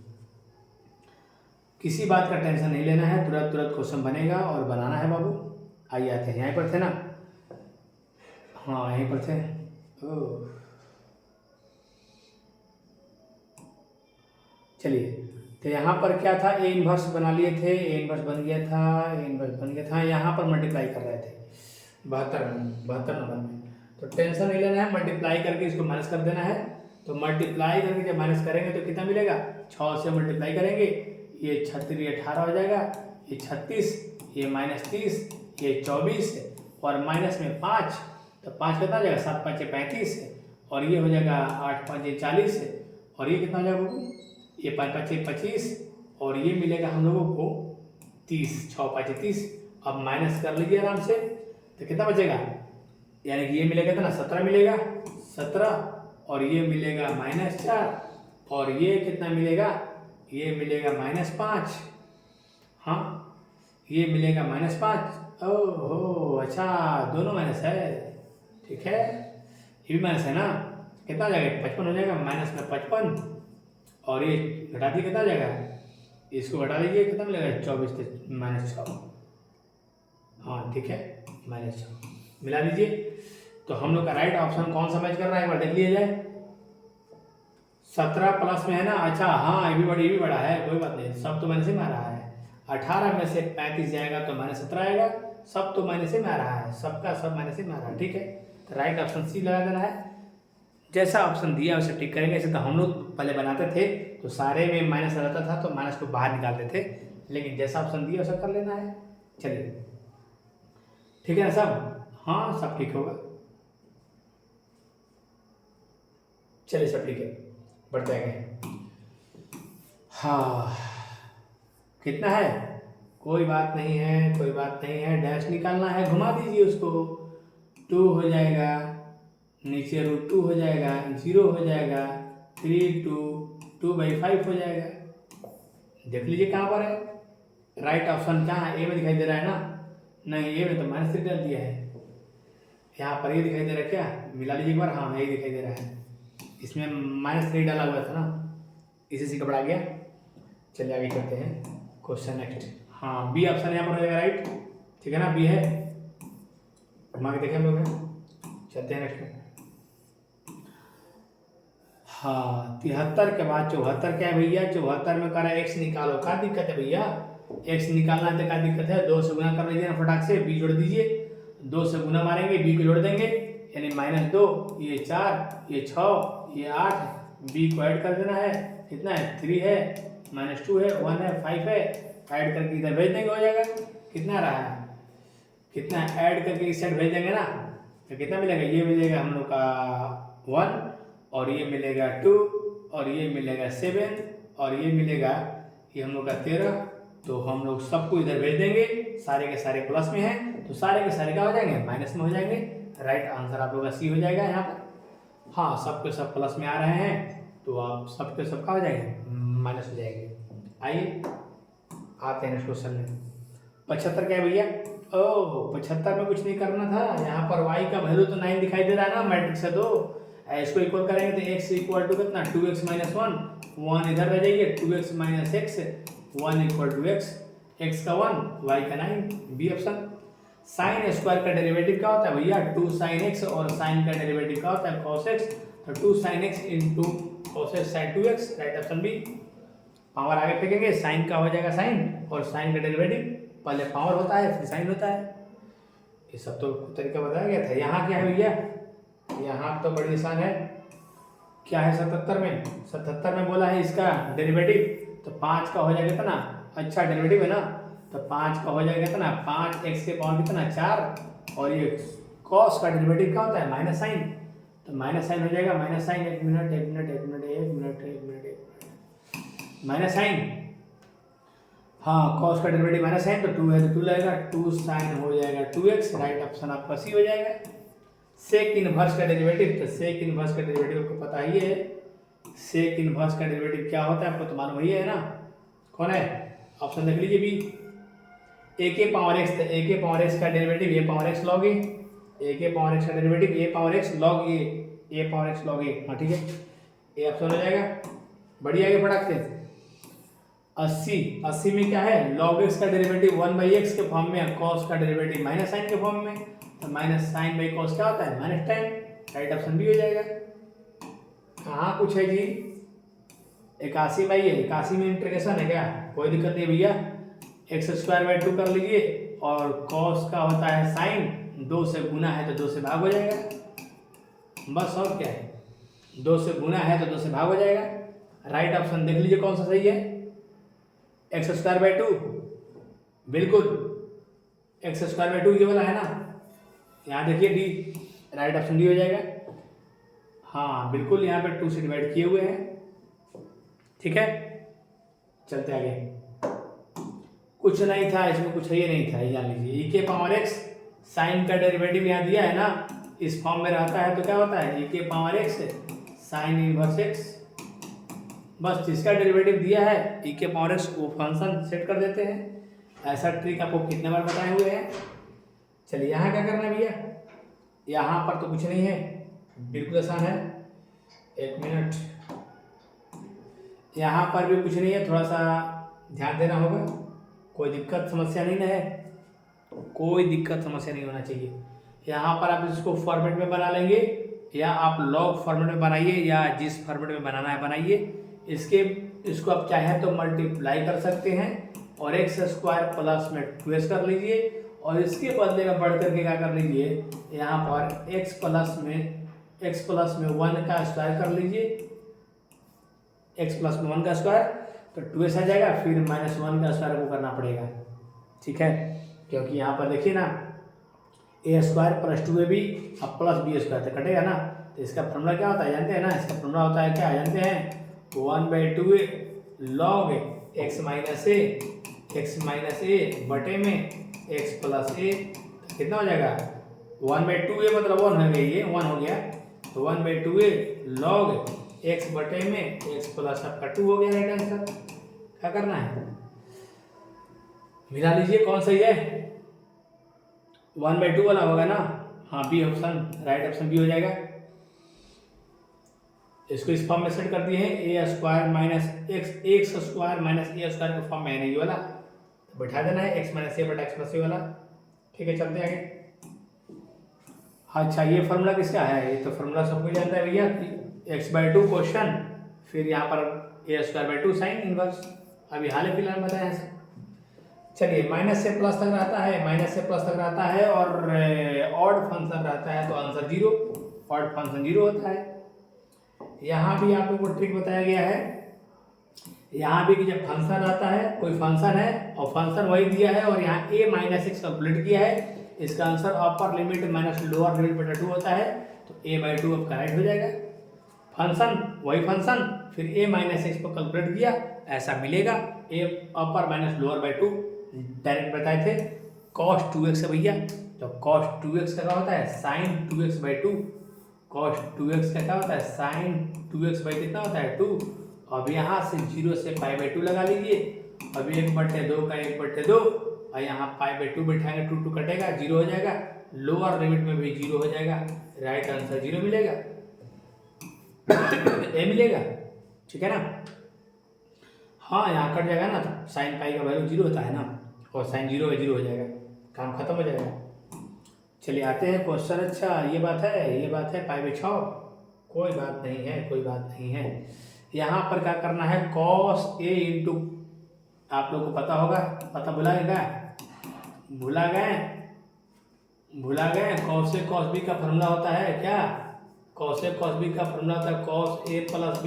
किसी बात का टेंशन नहीं लेना है, तुरंत तुरंत क्वेश्चन बनेगा और बनाना है बाबू। आइए आते हैं, यहीं पर थे ना, हाँ यहीं पर थे। चलिए, तो यहाँ पर क्या था, ए इन्वर्स बना लिए थे, ए इन्वर्स बन गया था, ए इन्वर्स बन गया था। यहाँ पर मल्टीप्लाई कर रहे थे 72 नंबर में, तो टेंशन नहीं लेना है, मल्टीप्लाई करके इसको माइनस कर देना है। तो मल्टीप्लाई करके जब माइनस करेंगे तो कितना मिलेगा, 6 से मल्टीप्लाई करेंगे, ये 36 ये 18 हो जाएगा, ये 36, ये -30, ये 24 और माइनस में 5, तो 5 कितना हो जाएगा, 7 5 35, और ये हो जाएगा 8 5 40, और ये कितना हो जाएगा, ये 5 5 25, और ये मिलेगा हम लोगों को 30, 6 5 30। अब माइनस कर लीजिए आराम से, तो कितना बचेगा, यानी कि ये मिलेगा कितना, 17 मिलेगा, 17, और ये मिलेगा -4, और ये कितना मिलेगा, ये मिलेगा -5, हाँ ये मिलेगा -5। ओहो अच्छा, दोनों माइनस है, ठीक है, ये भी माइनस है ना, कितना हो जाएगा, 55 हो जाएगा, माइनस में 55, और ये घटा दिए कितना हो जाएगा, इसको घटा लीजिए कितना मिलेगा, 24 से -6, हाँ ठीक है, -6 मिला लीजिए। तो हम लोग का राइट ऑप्शन कौन सा मैच कर रहा है, एक बार देख लिया जाए। 17 प्लस में है ना, अच्छा हाँ ये भी बड़ा है, कोई बात नहीं, सब तो मैंने से में आ रहा है। 18 में से 35 जाएगा तो -17 आएगा, सब तो मैंने से में आ रहा है, सबका सब मैंने से में आ रहा है, ठीक है। तो राइट ऑप्शन सी लगा देना है, जैसा ऑप्शन दिया वैसे टिक करेंगे। ऐसे तो हम लोग पहले बनाते थे तो सारे में माइनस रहता था तो माइनस को बाहर निकालते थे, लेकिन जैसा ऑप्शन दिया वैसा कर लेना है। चलिए ठीक है ना सब, हाँ सब ठीक होगा, चलिए सब ठीक है, बढ़ते आएंगे। हाँ कितना है, कोई बात नहीं है, कोई बात नहीं है, डैश निकालना है, घुमा दीजिए उसको, 2 हो जाएगा, नीचे √2 हो जाएगा, 0 हो जाएगा, 2/5 हो जाएगा। देख लीजिए कहाँ पर है, राइट ऑप्शन कहाँ है, ए में दिखाई दे रहा है ना, नहीं ए में तो -3 डाल दिया है, यहाँ पर ये दिखाई दे रहा है क्या, मिला लीजिए एक बार, हाँ यही दिखाई दे रहा है, इसमें -3 डाला हुआ था ना, इसी से घबरा गया। चलिए आगे करते हैं क्वेश्चन नेक्स्ट। हाँ बी ऑप्शन यहाँ पर हो जाएगा राइट, ठीक है ना, बी है, घुमा के देखें हम लोग, चलते हैं नेक्स्ट। हाँ 73 के बाद 74 क्या है भैया, 74 में कह रहा है एक्स निकालो, क्या दिक्कत है भैया, एक्स निकालना है तो क्या दिक्कत है, 2 से गुना कर लीजिए ना फटाक से, बी जोड़ दीजिए, 2 से गुना मारेंगे बी को जोड़ देंगे, यानी -2, ये 4, ये 6, ये 8, बी को ऐड कर देना है, कितना है 3 है, -2 है, 1 है, 5 है, ऐड करके इधर भेज देंगे, हो जाएगा, कितना रहा है, कितना ऐड करके इस साइड भेज देंगे ना, तो कितना मिलेगा, ये मिलेगा हम लोग का 1, और ये मिलेगा 2, और ये मिलेगा 7, और ये मिलेगा ये हम लोग का 13, तो हम लोग सबको इधर भेज देंगे, सारे के सारे प्लस में हैं, तो सारे के सारे क्या हो जाएंगे, माइनस में हो जाएंगे, राइट आंसर आप लोग का सी हो जाएगा यहाँ पर। हाँ सबके सब प्लस में आ रहे हैं, तो आप सबके सब क्या हो जाएंगे, माइनस हो जाएंगे। आइए आते हैं नेक्स्ट क्वेश्चन में। 75 क्या है भैया, ओह 75 में कुछ नहीं करना था, यहाँ पर y का वैल्यू तो 9 दिखाई दे रहा है ना, मैट्रिक्स है, तो इसको इक्वल करेंगे तो x इक्वल टू कितना, 2x - 1, 1 इधर रह जाइए, 2x - x, 1 equal to x, x का 1, y का 9, बी ऑप्शन। साइन स्क्वायर का डेरिवेटिव क्या होता है भैया, 2 sin x, और साइन का डेरिवेटिव क्या होता है, cos x, तो 2 sin x into cos x sin 2x, right option B. Power आगे फेंकेंगे, साइन का हो जाएगा साइन, और साइन का डेरिवेटिव पहले पावर होता है फिर साइन होता है, ये सब तो तरीका बताया गया था। यहाँ क्या है भैया, यहाँ तो बड़ी आसान है, क्या है 77 में बोला है इसका डेरिवेटिव, तो 5 का हो जाएगा कितना, अच्छा डेरिवेटिव है ना, तो 5 का हो जाएगा कितना, 5x के पावर कितना 4, और ये cos का डेरिवेटिव क्या होता है, माइनस साइन, तो माइनस साइन हो जाएगा, माइनस साइन, एक मिनट माइनस साइन, हाँ cos का डेरिवेटिव माइनस साइन, तो 2 है तो 2 लगेगा, 2 साइन हो जाएगा 2x, राइट ऑप्शन आपका सी हो जाएगा। सेक इनवर्स का डेरिवेटिव, तो सेक इनवर्स का डेरिवेटिव को पता ही है, सेक इनवर्स का डेरिवेटिव क्या होता है आपको तो मालूम ही है ना, कौन है, ऑप्शन देख लीजिए बी, a के पावर x, तो a के पावर x का derivative a power x log a, a के पावर x का derivative a power x log a power x log a, हाँ ठीक है, ये ऑप्शन हो जाएगा। बढ़िया आगे बढ़ाते हैं। 80 में क्या है, log x का डेरिवेटिव 1/x के फॉर्म में, cos का डेरिवेटिव माइनस साइन के फॉर्म में, तो माइनस साइन बाई कॉस क्या होता है, -10, राइट ऑप्शन बी हो जाएगा। कहाँ कुछ है जी, 81 बाई है, 81 में इंटीग्रेशन है क्या, कोई दिक्कत नहीं भैया, x²/2 कर लीजिए, और cos का होता है साइन, 2 से गुना है तो 2 से भाग हो जाएगा, बस और क्या है, 2 से गुना है तो 2 से भाग हो जाएगा, राइट ऑप्शन देख लीजिए कौन सा सही है, x²/2, बिल्कुल x²/2 ये वाला है ना, यहाँ देखिए डी, राइट ऑप्शन डी हो जाएगा। हाँ बिल्कुल यहाँ पे 2 से डिवाइड किए हुए हैं, ठीक है, चलते आगे। कुछ नहीं था इसमें, कुछ है ही नहीं था, ये जान लीजिए, e के पावर x, साइन का डेरिवेटिव यहाँ दिया है ना, इस फॉर्म में रहता है तो क्या होता है, e के power x sine inverse x, बस जिसका डेरिवेटिव दिया है e के पावर x वो फंक्शन सेट कर देते हैं। ऐसा ट्रिक आपको कितने बार बताए हुए हैं। चलिए यहाँ क्या करना है भैया, यहाँ पर तो कुछ नहीं है, बिल्कुल आसान है, एक मिनट, यहाँ पर भी कुछ नहीं है, थोड़ा सा ध्यान देना होगा, कोई दिक्कत समस्या नहीं ना है, कोई दिक्कत समस्या नहीं होना चाहिए। यहाँ पर आप इसको फॉर्मेट में बना लेंगे, या आप लॉग फॉर्मेट में बनाइए, या जिस फॉर्मेट में बनाना है बनाइए, इसको आप चाहे तो मल्टीप्लाई कर सकते हैं, और x² प्लस में 2x कर लीजिए, और इसके बदले में बढ़ करके क्या कर लीजिए, यहाँ पर x प्लस में 1 का स्क्वायर कर लीजिए, x प्लस में 1 का स्क्वायर, तो 2x आ जाएगा, फिर -1 का स्क्वायर को करना पड़ेगा, ठीक है, क्योंकि यहाँ पर देखिए ना, a² + 2ab अब प्लस b² तो कटेगा ना, तो इसका फॉर्मूला क्या होता है जानते हैं ना, इसका फॉर्मूला होता है क्या जानते हैं, 1/2 log x माइनस a बटे में x प्लस a, कितना हो जाएगा, 1/2a मतलब 1 हो गया, ये 1 हो गया, तो 1/2a log एक्स बटे में एक्स प्लस आपका 2 हो गया राइट आंसर। क्या करना है, मिला लीजिए कौन सही है, 1/2 वाला होगा ना। हाँ B option, right option B हो जाएगा। इसको इस फॉर्म में सेट कर दिए हैं, A square minus X square minus A square के फॉर्म में है ये वाला, तो बैठा देना है एक्स माइनस ए बटा एक्स प्लस ए वाला। ठीक है चलते आगे। अच्छा ये फॉर्मूला किसका है, ये तो फॉर्मूला सबको जानता है भैया, x/2 क्वेश्चन, फिर यहाँ पर a²/2 साइन इनवर्स, अभी हाल ही फिलहाल बताया है। चलिए माइनस से प्लस तक रहता है, माइनस से प्लस तक रहता है और ऑड फंक्शन रहता है तो आंसर 0, ऑड फंक्शन 0 होता है। यहाँ भी आप लोगों को ट्रिक बताया गया है, यहाँ भी कि जब फंक्शन आता है, कोई फंक्शन है और फंक्शन वही दिया है और यहाँ a माइनस एक्स कैलकुलेट किया है, इसका answer upper limit minus lower limit बटा 2 होता है, तो a/2 आपका राइट हो जाएगा। फंक्शन वही फंक्शन, फिर a माइनस एक्स को कैलकुलेट किया, ऐसा मिलेगा a upper minus lower by 2, direct बताए थे cos 2x है भैया, तो cos 2x का क्या होता है sin 2x/2, cos 2x का क्या होता है sin 2x/ कितना होता है 2। अब यहाँ से 0 से π/2 लगा लीजिए, अब 1/2 का 1/2 और यहाँ π/2 बैठाएंगे, 2 कटेगा 0 हो जाएगा, लोअर लिमिट में भी 0 हो जाएगा, राइट आंसर 0 मिलेगा ए मिलेगा। ठीक है ना, हाँ यहाँ कट जाएगा ना, तो साइन पाई का वैल्यू 0 होता है ना, और साइन 0 है 0 हो जाएगा, काम खत्म हो जाएगा। चलिए आते हैं क्वेश्चन। अच्छा ये बात है π/6, कोई बात नहीं है, कोई बात नहीं है। यहाँ पर क्या करना है, cos a इंटू, आप लोग को पता होगा, पता भुला गए, भुला गए cos a cos b का फॉर्मूला होता है क्या, cos a cos b का फॉर्मूला होता है cos a plus b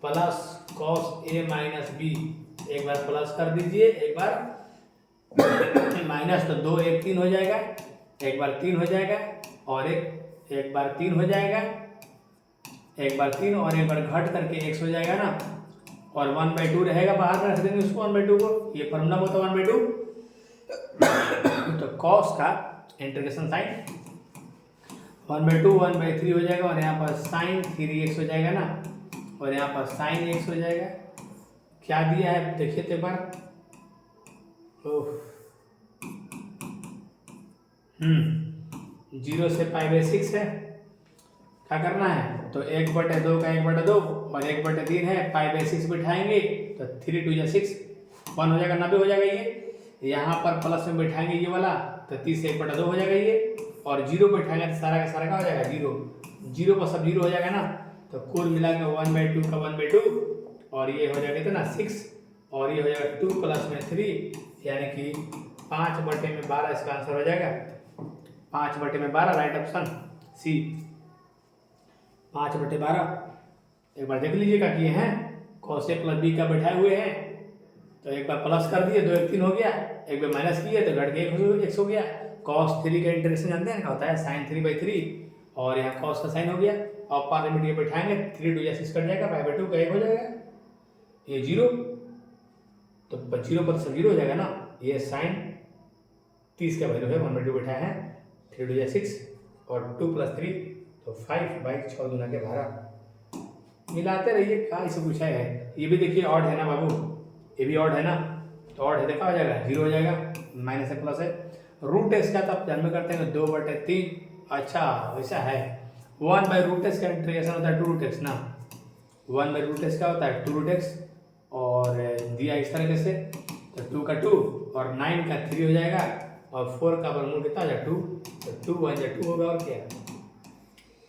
plus cos a minus b। एक बार प्लस कर दीजिए, एक बार माइनस, तो 2 1 3 हो जाएगा, एक बार 3 हो जाएगा और एक बार 3 हो जाएगा, एक बार 3 और एक बार घट करके x हो जाएगा ना, और 1/2 रहेगा, बाहर रख देंगे उसको 1/2 को, ये फॉर्मूला होता है 1/2। तो cos का इंटीग्रेशन साइन 1/2 1/3 हो जाएगा, और यहाँ पर साइन 3x हो जाएगा ना, और यहाँ पर साइन x हो जाएगा। क्या दिया है देखिए तो एक बार, 0 से π/6 है, क्या करना है, तो 1/2 का 1/2 और 1/3 है, π/6 बिठाएंगे तो 3 2 6 1 हो जाएगा, 90 हो जाएगा। ये यहाँ पर प्लस में बिठाएंगे ये वाला, तो 30 से 1/2 हो जाएगा ये, और 0 बिठाएंगे तो सारा का सारा का हो जाएगा 0 पर सब 0 हो जाएगा ना, तो कुल मिला के 1/2 का 1/2 और ये हो जाएगा इतना 6, और ये हो जाएगा 2 प्लस में 3, यानी कि 5/12 इसका आंसर हो जाएगा, 5/12 राइट ऑप्शन सी, 5/12। एक बार देख लीजिएगा कि ये हैं cos a प्लस b का बैठाए हुए हैं, तो एक बार प्लस कर दिए 2 1 3 हो गया, एक बार माइनस किए तो घट के 1 हो गया। cos 3 का इंटीग्रेशन जानते हैं क्या होता है, sin 3/3, और यहाँ cos का साइन हो गया, और पार लिमिट ये बैठाएंगे 3 2 6 कट जाएगा, π/2 का 1 हो जाएगा, ये 0, तो 0 पर सब 0 हो जाएगा ना, ये साइन 30 का वैल्यू है 1/2 बैठाए हैं, 3 2 6 और 2 + 3 तो 5/6 दूना के 12, मिलाते रहिए, क्या इसे पूछा है। ये भी देखिए ऑड है ना बाबू, ये भी ऑड है ना, तो ऑड है देखा हो जाएगा 0 हो जाएगा, माइनस है प्लस है। रूट एक्स का तो आप जन्म करते हैं 2/3, अच्छा वैसा है, 1/√x का इंटीग्रेशन होता है 2√x ना, 1/√x का होता है 2√x, और दिया इस तरीके से, तो 2 का 2 और 9 का 3 हो जाएगा, और 4 का वर्गमूल कितना हो जाएगा 2, तो 2 1 2 होगा, और क्या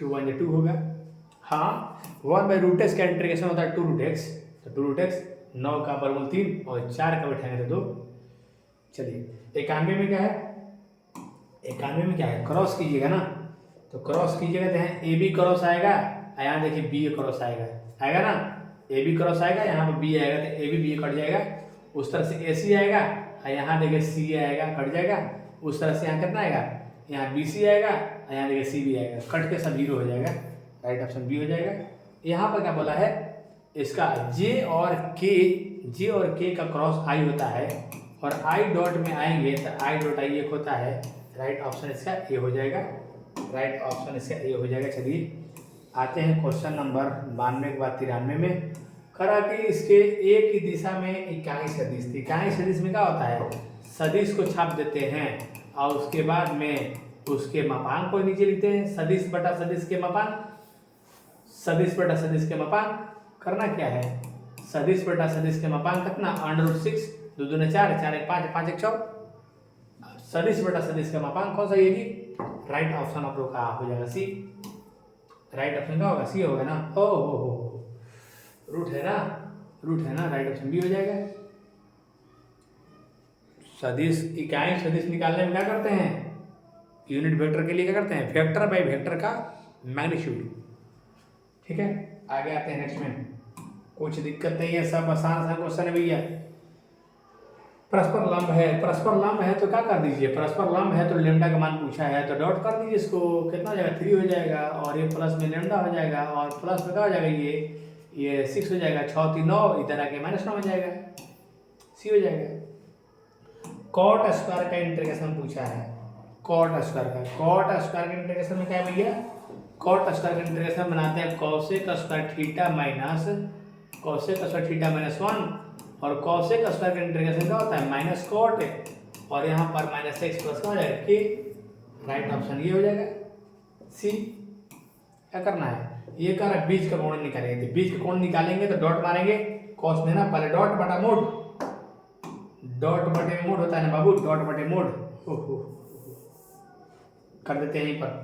2 1 2 होगा। हाँ 1/√x का इंटीग्रेशन होता है 2√x, तो 2√x, 9 का वर्गमूल 3 और 4 का बैठाएंगे तो 2। चलिए 91 में क्या है, 91 में क्या है, क्रॉस कीजिएगा ना, तो क्रॉस कीजिएगा तो यहाँ ए बी क्रॉस आएगा, यहाँ देखिए बी क्रॉस आएगा ना, ए बी क्रॉस आएगा, यहाँ पर बी आएगा तो ए बी कट जाएगा, उस तरह से ए सी आएगा, यहाँ देखिए सी आएगा कट जाएगा, उस तरह से यहाँ कितना आएगा, यहाँ बी सी आएगा, यहाँ देखिए सी बी आएगा, कट के सब 0 हो जाएगा, राइट ऑप्शन बी हो जाएगा। यहाँ पर क्या बोला है, इसका जे और के का क्रॉस आई होता है, और आई डॉट में आएंगे तो आई डॉट आई एक होता है, राइट ऑप्शन इसका ए हो जाएगा, राइट ऑप्शन इसका ए हो जाएगा। चलिए आते हैं क्वेश्चन नंबर 92 के बाद 93 में। करा कि इसके एक ही दिशा में इकाई सदिश थी। इकाई सदिश में क्या होता है, सदिश को छाप देते हैं और उसके बाद में उसके मापांक को नीचे लिखते हैं। सदिश बटा सदिश के मापांक, सदिश बटा सदिश के मापांक करना क्या है, सदिश बटा सदिश के मापांक कितना, √6, 2 दूने 4, 4 1 5, 5 1 6। सदिश बटा सदिश का मापांक कौन सा, ये जी राइट ऑप्शन आप लोग का हो जाएगा सी। राइट ऑप्शन क्या होगा, सी होगा ना। ओ हो, रूट है ना, रूट है ना, राइट ऑप्शन बी हो जाएगा। सदिश इकाई सदिश निकालने में क्या करते हैं, यूनिट वेक्टर के लिए क्या करते हैं, वेक्टर बाय वेक्टर का मैग्नीट्यूड। ठीक है, आगे आते हैं नेक्स्ट में। कुछ दिक्कत नहीं है, सब आसान सा क्वेश्चन है भैया। परस्पर लंब है, परस्पर लंब है तो क्या कर दीजिए, परस्पर लंब है तो लेमडा का मान पूछा है तो डॉट कर दीजिए इसको। कितना हो जाएगा, 3 हो जाएगा और ये प्लस में लेमडा हो जाएगा और प्लस में क्या हो जाएगा, ये 6 हो जाएगा, 6 3 9, इधर आके -9 हो जाएगा, सी हो जाएगा। कॉट स्क्वायर का इंटीग्रेशन पूछा है, कॉट स्क्वायर का, कॉट स्क्वायर का इंटीग्रेशन में क्या है भैया, कॉट स्क्वायर का इंटीग्रेशन बनाते हैं cosec square theta minus cosec square theta -1 और कोसेक स्क्वायर का इंटीग्रेशन क्या होता है, माइनस कॉट और यहाँ पर -x प्लस क्या हो जाएगा के। राइट ऑप्शन ये हो जाएगा सी। क्या करना है, ये कर रहा है बीच का कोण निकालेंगे, बीच का कोण निकालेंगे तो डॉट मारेंगे, कॉस में ना पहले डॉट बटा मोड, डॉट बटे मोड होता है ना बाबू, डॉट बटे मोड कर देते हैं यहीं पर।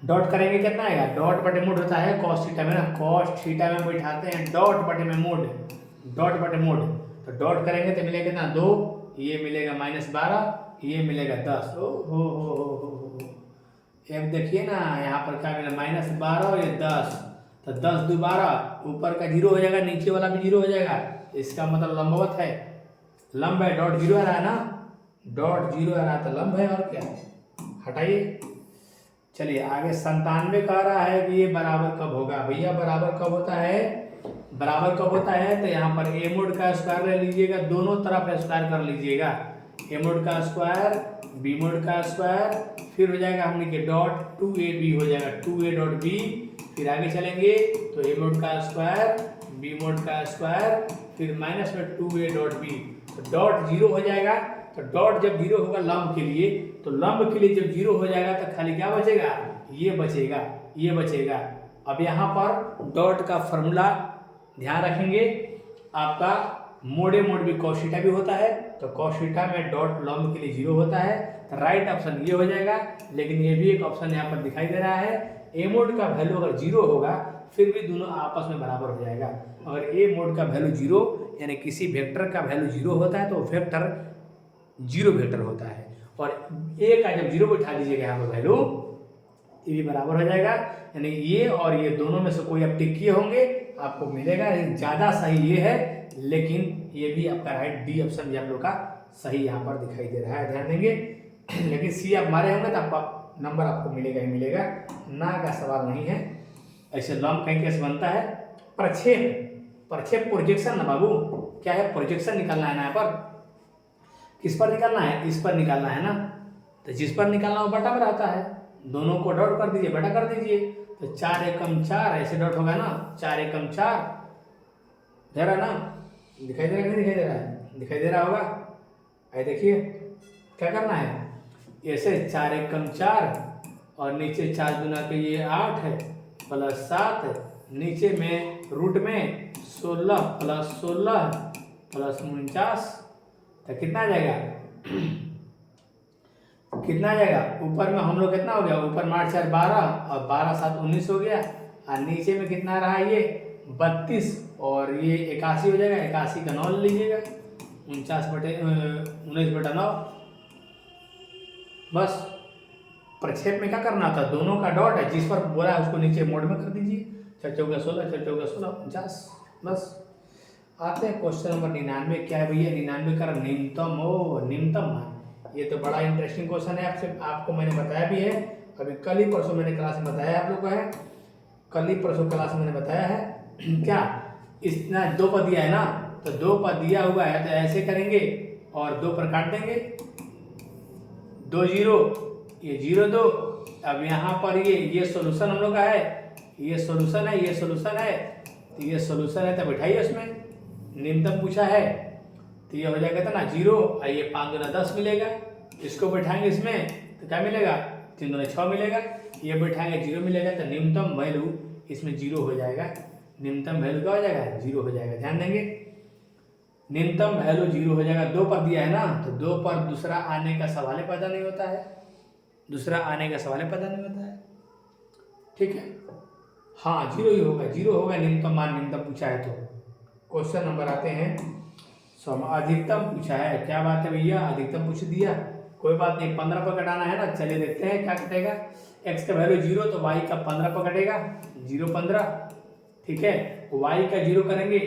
डॉट करेंगे कितना आएगा, डॉट बटे मोड होता है कॉस थीटा में ना, कॉस थीटा में बैठाते हैं डॉट बटे में मोड, डॉट बटे मोड, तो डॉट करेंगे तो मिलेगा कितना 2, ये मिलेगा -12, ये मिलेगा 10। ओ हो अब देखिए ना यहाँ पर क्या मिला, -12 और ये 10, तो 10 2 12, ऊपर का 0 हो जाएगा, नीचे वाला भी 0 हो जाएगा, इसका मतलब लंबवत है, लंब है, डॉट 0 आ रहा है ना, डॉट 0 आ रहा है तो लंब है, और क्या हटाइए। चलिए आगे 97 कह रहा है कि ये बराबर कब होगा, भैया बराबर कब होता है, बराबर कब होता है तो यहाँ पर ए मोड का स्क्वायर ले लीजिएगा, दोनों तरफ स्क्वायर कर लीजिएगा, ए मोड का स्क्वायर बी मोड का स्क्वायर, फिर हो जाएगा हमने के डॉट 2ab हो जाएगा, 2a डॉट बी, फिर आगे चलेंगे तो ए मोड का स्क्वायर बी मोड का स्क्वायर, फिर माइनस में 2a डॉट बी, तो डॉट 0 हो जाएगा। तो डॉट जब 0 होगा लंब के लिए, तो लंब के लिए जब 0 हो जाएगा तो खाली क्या बचेगा, ये बचेगा, ये बचेगा। अब यहाँ पर डॉट का फॉर्मूला ध्यान रखेंगे, आपका मोडे मोड भी cos थीटा भी होता है, तो cos थीटा में डॉट लंब के लिए 0 होता है, तो राइट ऑप्शन ये हो जाएगा। लेकिन ये भी एक ऑप्शन यहाँ पर दिखाई दे रहा है, ए मोड का वैल्यू अगर 0 होगा फिर भी दोनों आपस में बराबर हो जाएगा। अगर ए मोड का वैल्यू 0 यानी किसी वेक्टर का वैल्यू 0 होता है तो वेक्टर 0 वेक्टर होता है, और ए का जब 0 बैठा दीजिएगा यहाँ पर वैल्यू, ये भी बराबर हो जाएगा, यानी ये और ये दोनों में से कोई आप टिक किए होंगे आपको मिलेगा, ज़्यादा सही ये है, लेकिन ये भी आपका राइट डी ऑप्शन भी आप लोग का सही यहाँ पर दिखाई दे रहा है, ध्यान देंगे। लेकिन सी आप मारे होंगे तो आपका नंबर आपको मिलेगा ही मिलेगा, ना का सवाल नहीं है। ऐसे लंब कहीं कैसे बनता है, प्रक्षेप, प्रक्षेप प्रोजेक्शन ना बाबू, क्या है प्रोजेक्शन निकालना है ना, यहाँ पर किस पर निकालना है, इस पर निकालना है ना, तो जिस पर निकालना वो बटा में रहता है, दोनों को डॉट कर दीजिए, बटा कर दीजिए, तो 4 एकम 4 ऐसे डॉट होगा ना, 4 एकम 4 दे रहा ना, दिखाई दे रहा है नहीं दिखाई दे रहा है, दिखाई दे रहा होगा। ऐसे देखिए क्या करना है, ऐसे 4 एकम 4 और नीचे 4 गुना के ये 8 है प्लस 7, नीचे में रूट में 16 प्लस 16 प्लस 49, तो कितना आ जाएगा कितना आ जाएगा, ऊपर में हम लोग कितना हो गया, ऊपर 8 4 12 और 12 7 19 हो गया, और नीचे में कितना रहा ये 32 और ये 81 हो जाएगा, 81 का 9 ले लीजिएगा, 19/9। बस प्रक्षेप में क्या करना था, दोनों का डॉट है, जिस पर बोला है उसको नीचे मोड में कर दीजिए, 4 चौका 16 4 चौका 16 49। बस आते हैं क्वेश्चन नंबर 99, क्या है भैया 99 का न्यूनतम हो, न्यूनतम मान। ये तो बड़ा इंटरेस्टिंग क्वेश्चन है, आपको मैंने बताया भी है, अभी कल ही परसों मैंने क्लास में बताया आप लोग को है, कल ही परसों क्लास में मैंने बताया है। क्या इतना 2 पद दिया है ना, तो 2 पद दिया हुआ है तो ऐसे करेंगे और 2 पर काट देंगे, 2 0 ये 0 2। अब यहाँ पर ये सोल्यूशन हम लोग का है, ये सॉल्यूशन है, ये सॉल्यूशन है, तो ये सॉल्यूशन है तो बैठाइए उसमें। न्यूनतम पूछा है तो ये हो जाएगा था ना 0, और ये 5 दूना 10 मिलेगा। इसको बैठाएंगे इसमें तो क्या मिलेगा, 3 दूना 6 मिलेगा। ये बैठाएंगे 0 मिलेगा, तो न्यूनतम वैल्यू इसमें 0 हो जाएगा। न्यूनतम वैल्यू क्या हो जाएगा, 0 हो जाएगा। ध्यान देंगे, न्यूनतम वैल्यू 0 हो जाएगा। 2 पर दिया है ना, तो 2 पर दूसरा आने का सवाल ही पैदा नहीं होता है, दूसरा आने का सवाल ही पैदा नहीं होता है। ठीक है, हाँ 0 ही होगा, 0 होगा न्यूनतम मान। न्यूनतम पूछा है तो क्वेश्चन नंबर आते हैं अधिकतम पूछा है। क्या बात है भैया, अधिकतम पूछ दिया, कोई बात नहीं। 15 पर कटाना है ना, चलिए देखते हैं क्या कटेगा। x का वैल्यू 0 तो y का 15 पर कटेगा, 0 15। ठीक है, y का 0 करेंगे,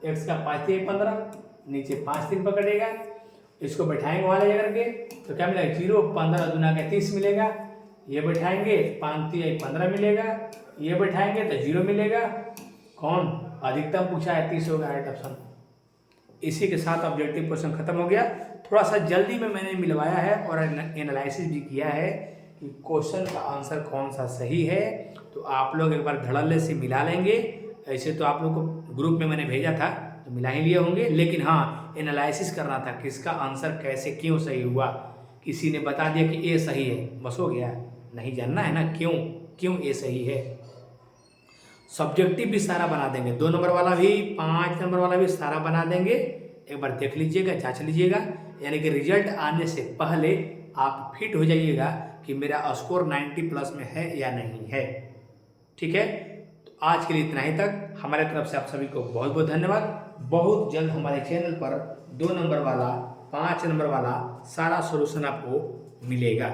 x का 5 3 15, नीचे 5 3 पर कटेगा। इसको बैठाएंगे वहाँ ले जाकर के तो क्या मिलेगा, 0 15 दूना का 30 मिलेगा। ये बैठाएंगे 5 3 15 मिलेगा। ये बैठाएंगे तो 0 मिलेगा। कौन, अधिकतम पूछा है, 30 होगा राइट ऑप्शन। इसी के साथ ऑब्जेक्टिव क्वेश्चन खत्म हो गया। थोड़ा सा जल्दी में मैंने मिलवाया है और एनालिसिस भी किया है कि क्वेश्चन का आंसर कौन सा सही है। तो आप लोग एक बार धड़ल्ले से मिला लेंगे। ऐसे तो आप लोग को ग्रुप में मैंने भेजा था तो मिला ही लिए होंगे, लेकिन हाँ एनालिसिस करना था किसका आंसर कैसे क्यों सही हुआ। किसी ने बता दिया कि ए सही है, बस हो गया, नहीं जानना है ना क्यों ए सही है। सब्जेक्टिव भी सारा बना देंगे, 2 नंबर वाला भी 5 नंबर वाला भी सारा बना देंगे। एक बार देख लीजिएगा, जांच लीजिएगा, यानी कि रिजल्ट आने से पहले आप फिट हो जाइएगा कि मेरा स्कोर 90 प्लस में है या नहीं है। ठीक है, तो आज के लिए इतना ही तक। हमारे तरफ से आप सभी को बहुत बहुत धन्यवाद। बहुत जल्द हमारे चैनल पर 2 नंबर वाला 5 नंबर वाला सारा सोल्यूशन आपको मिलेगा।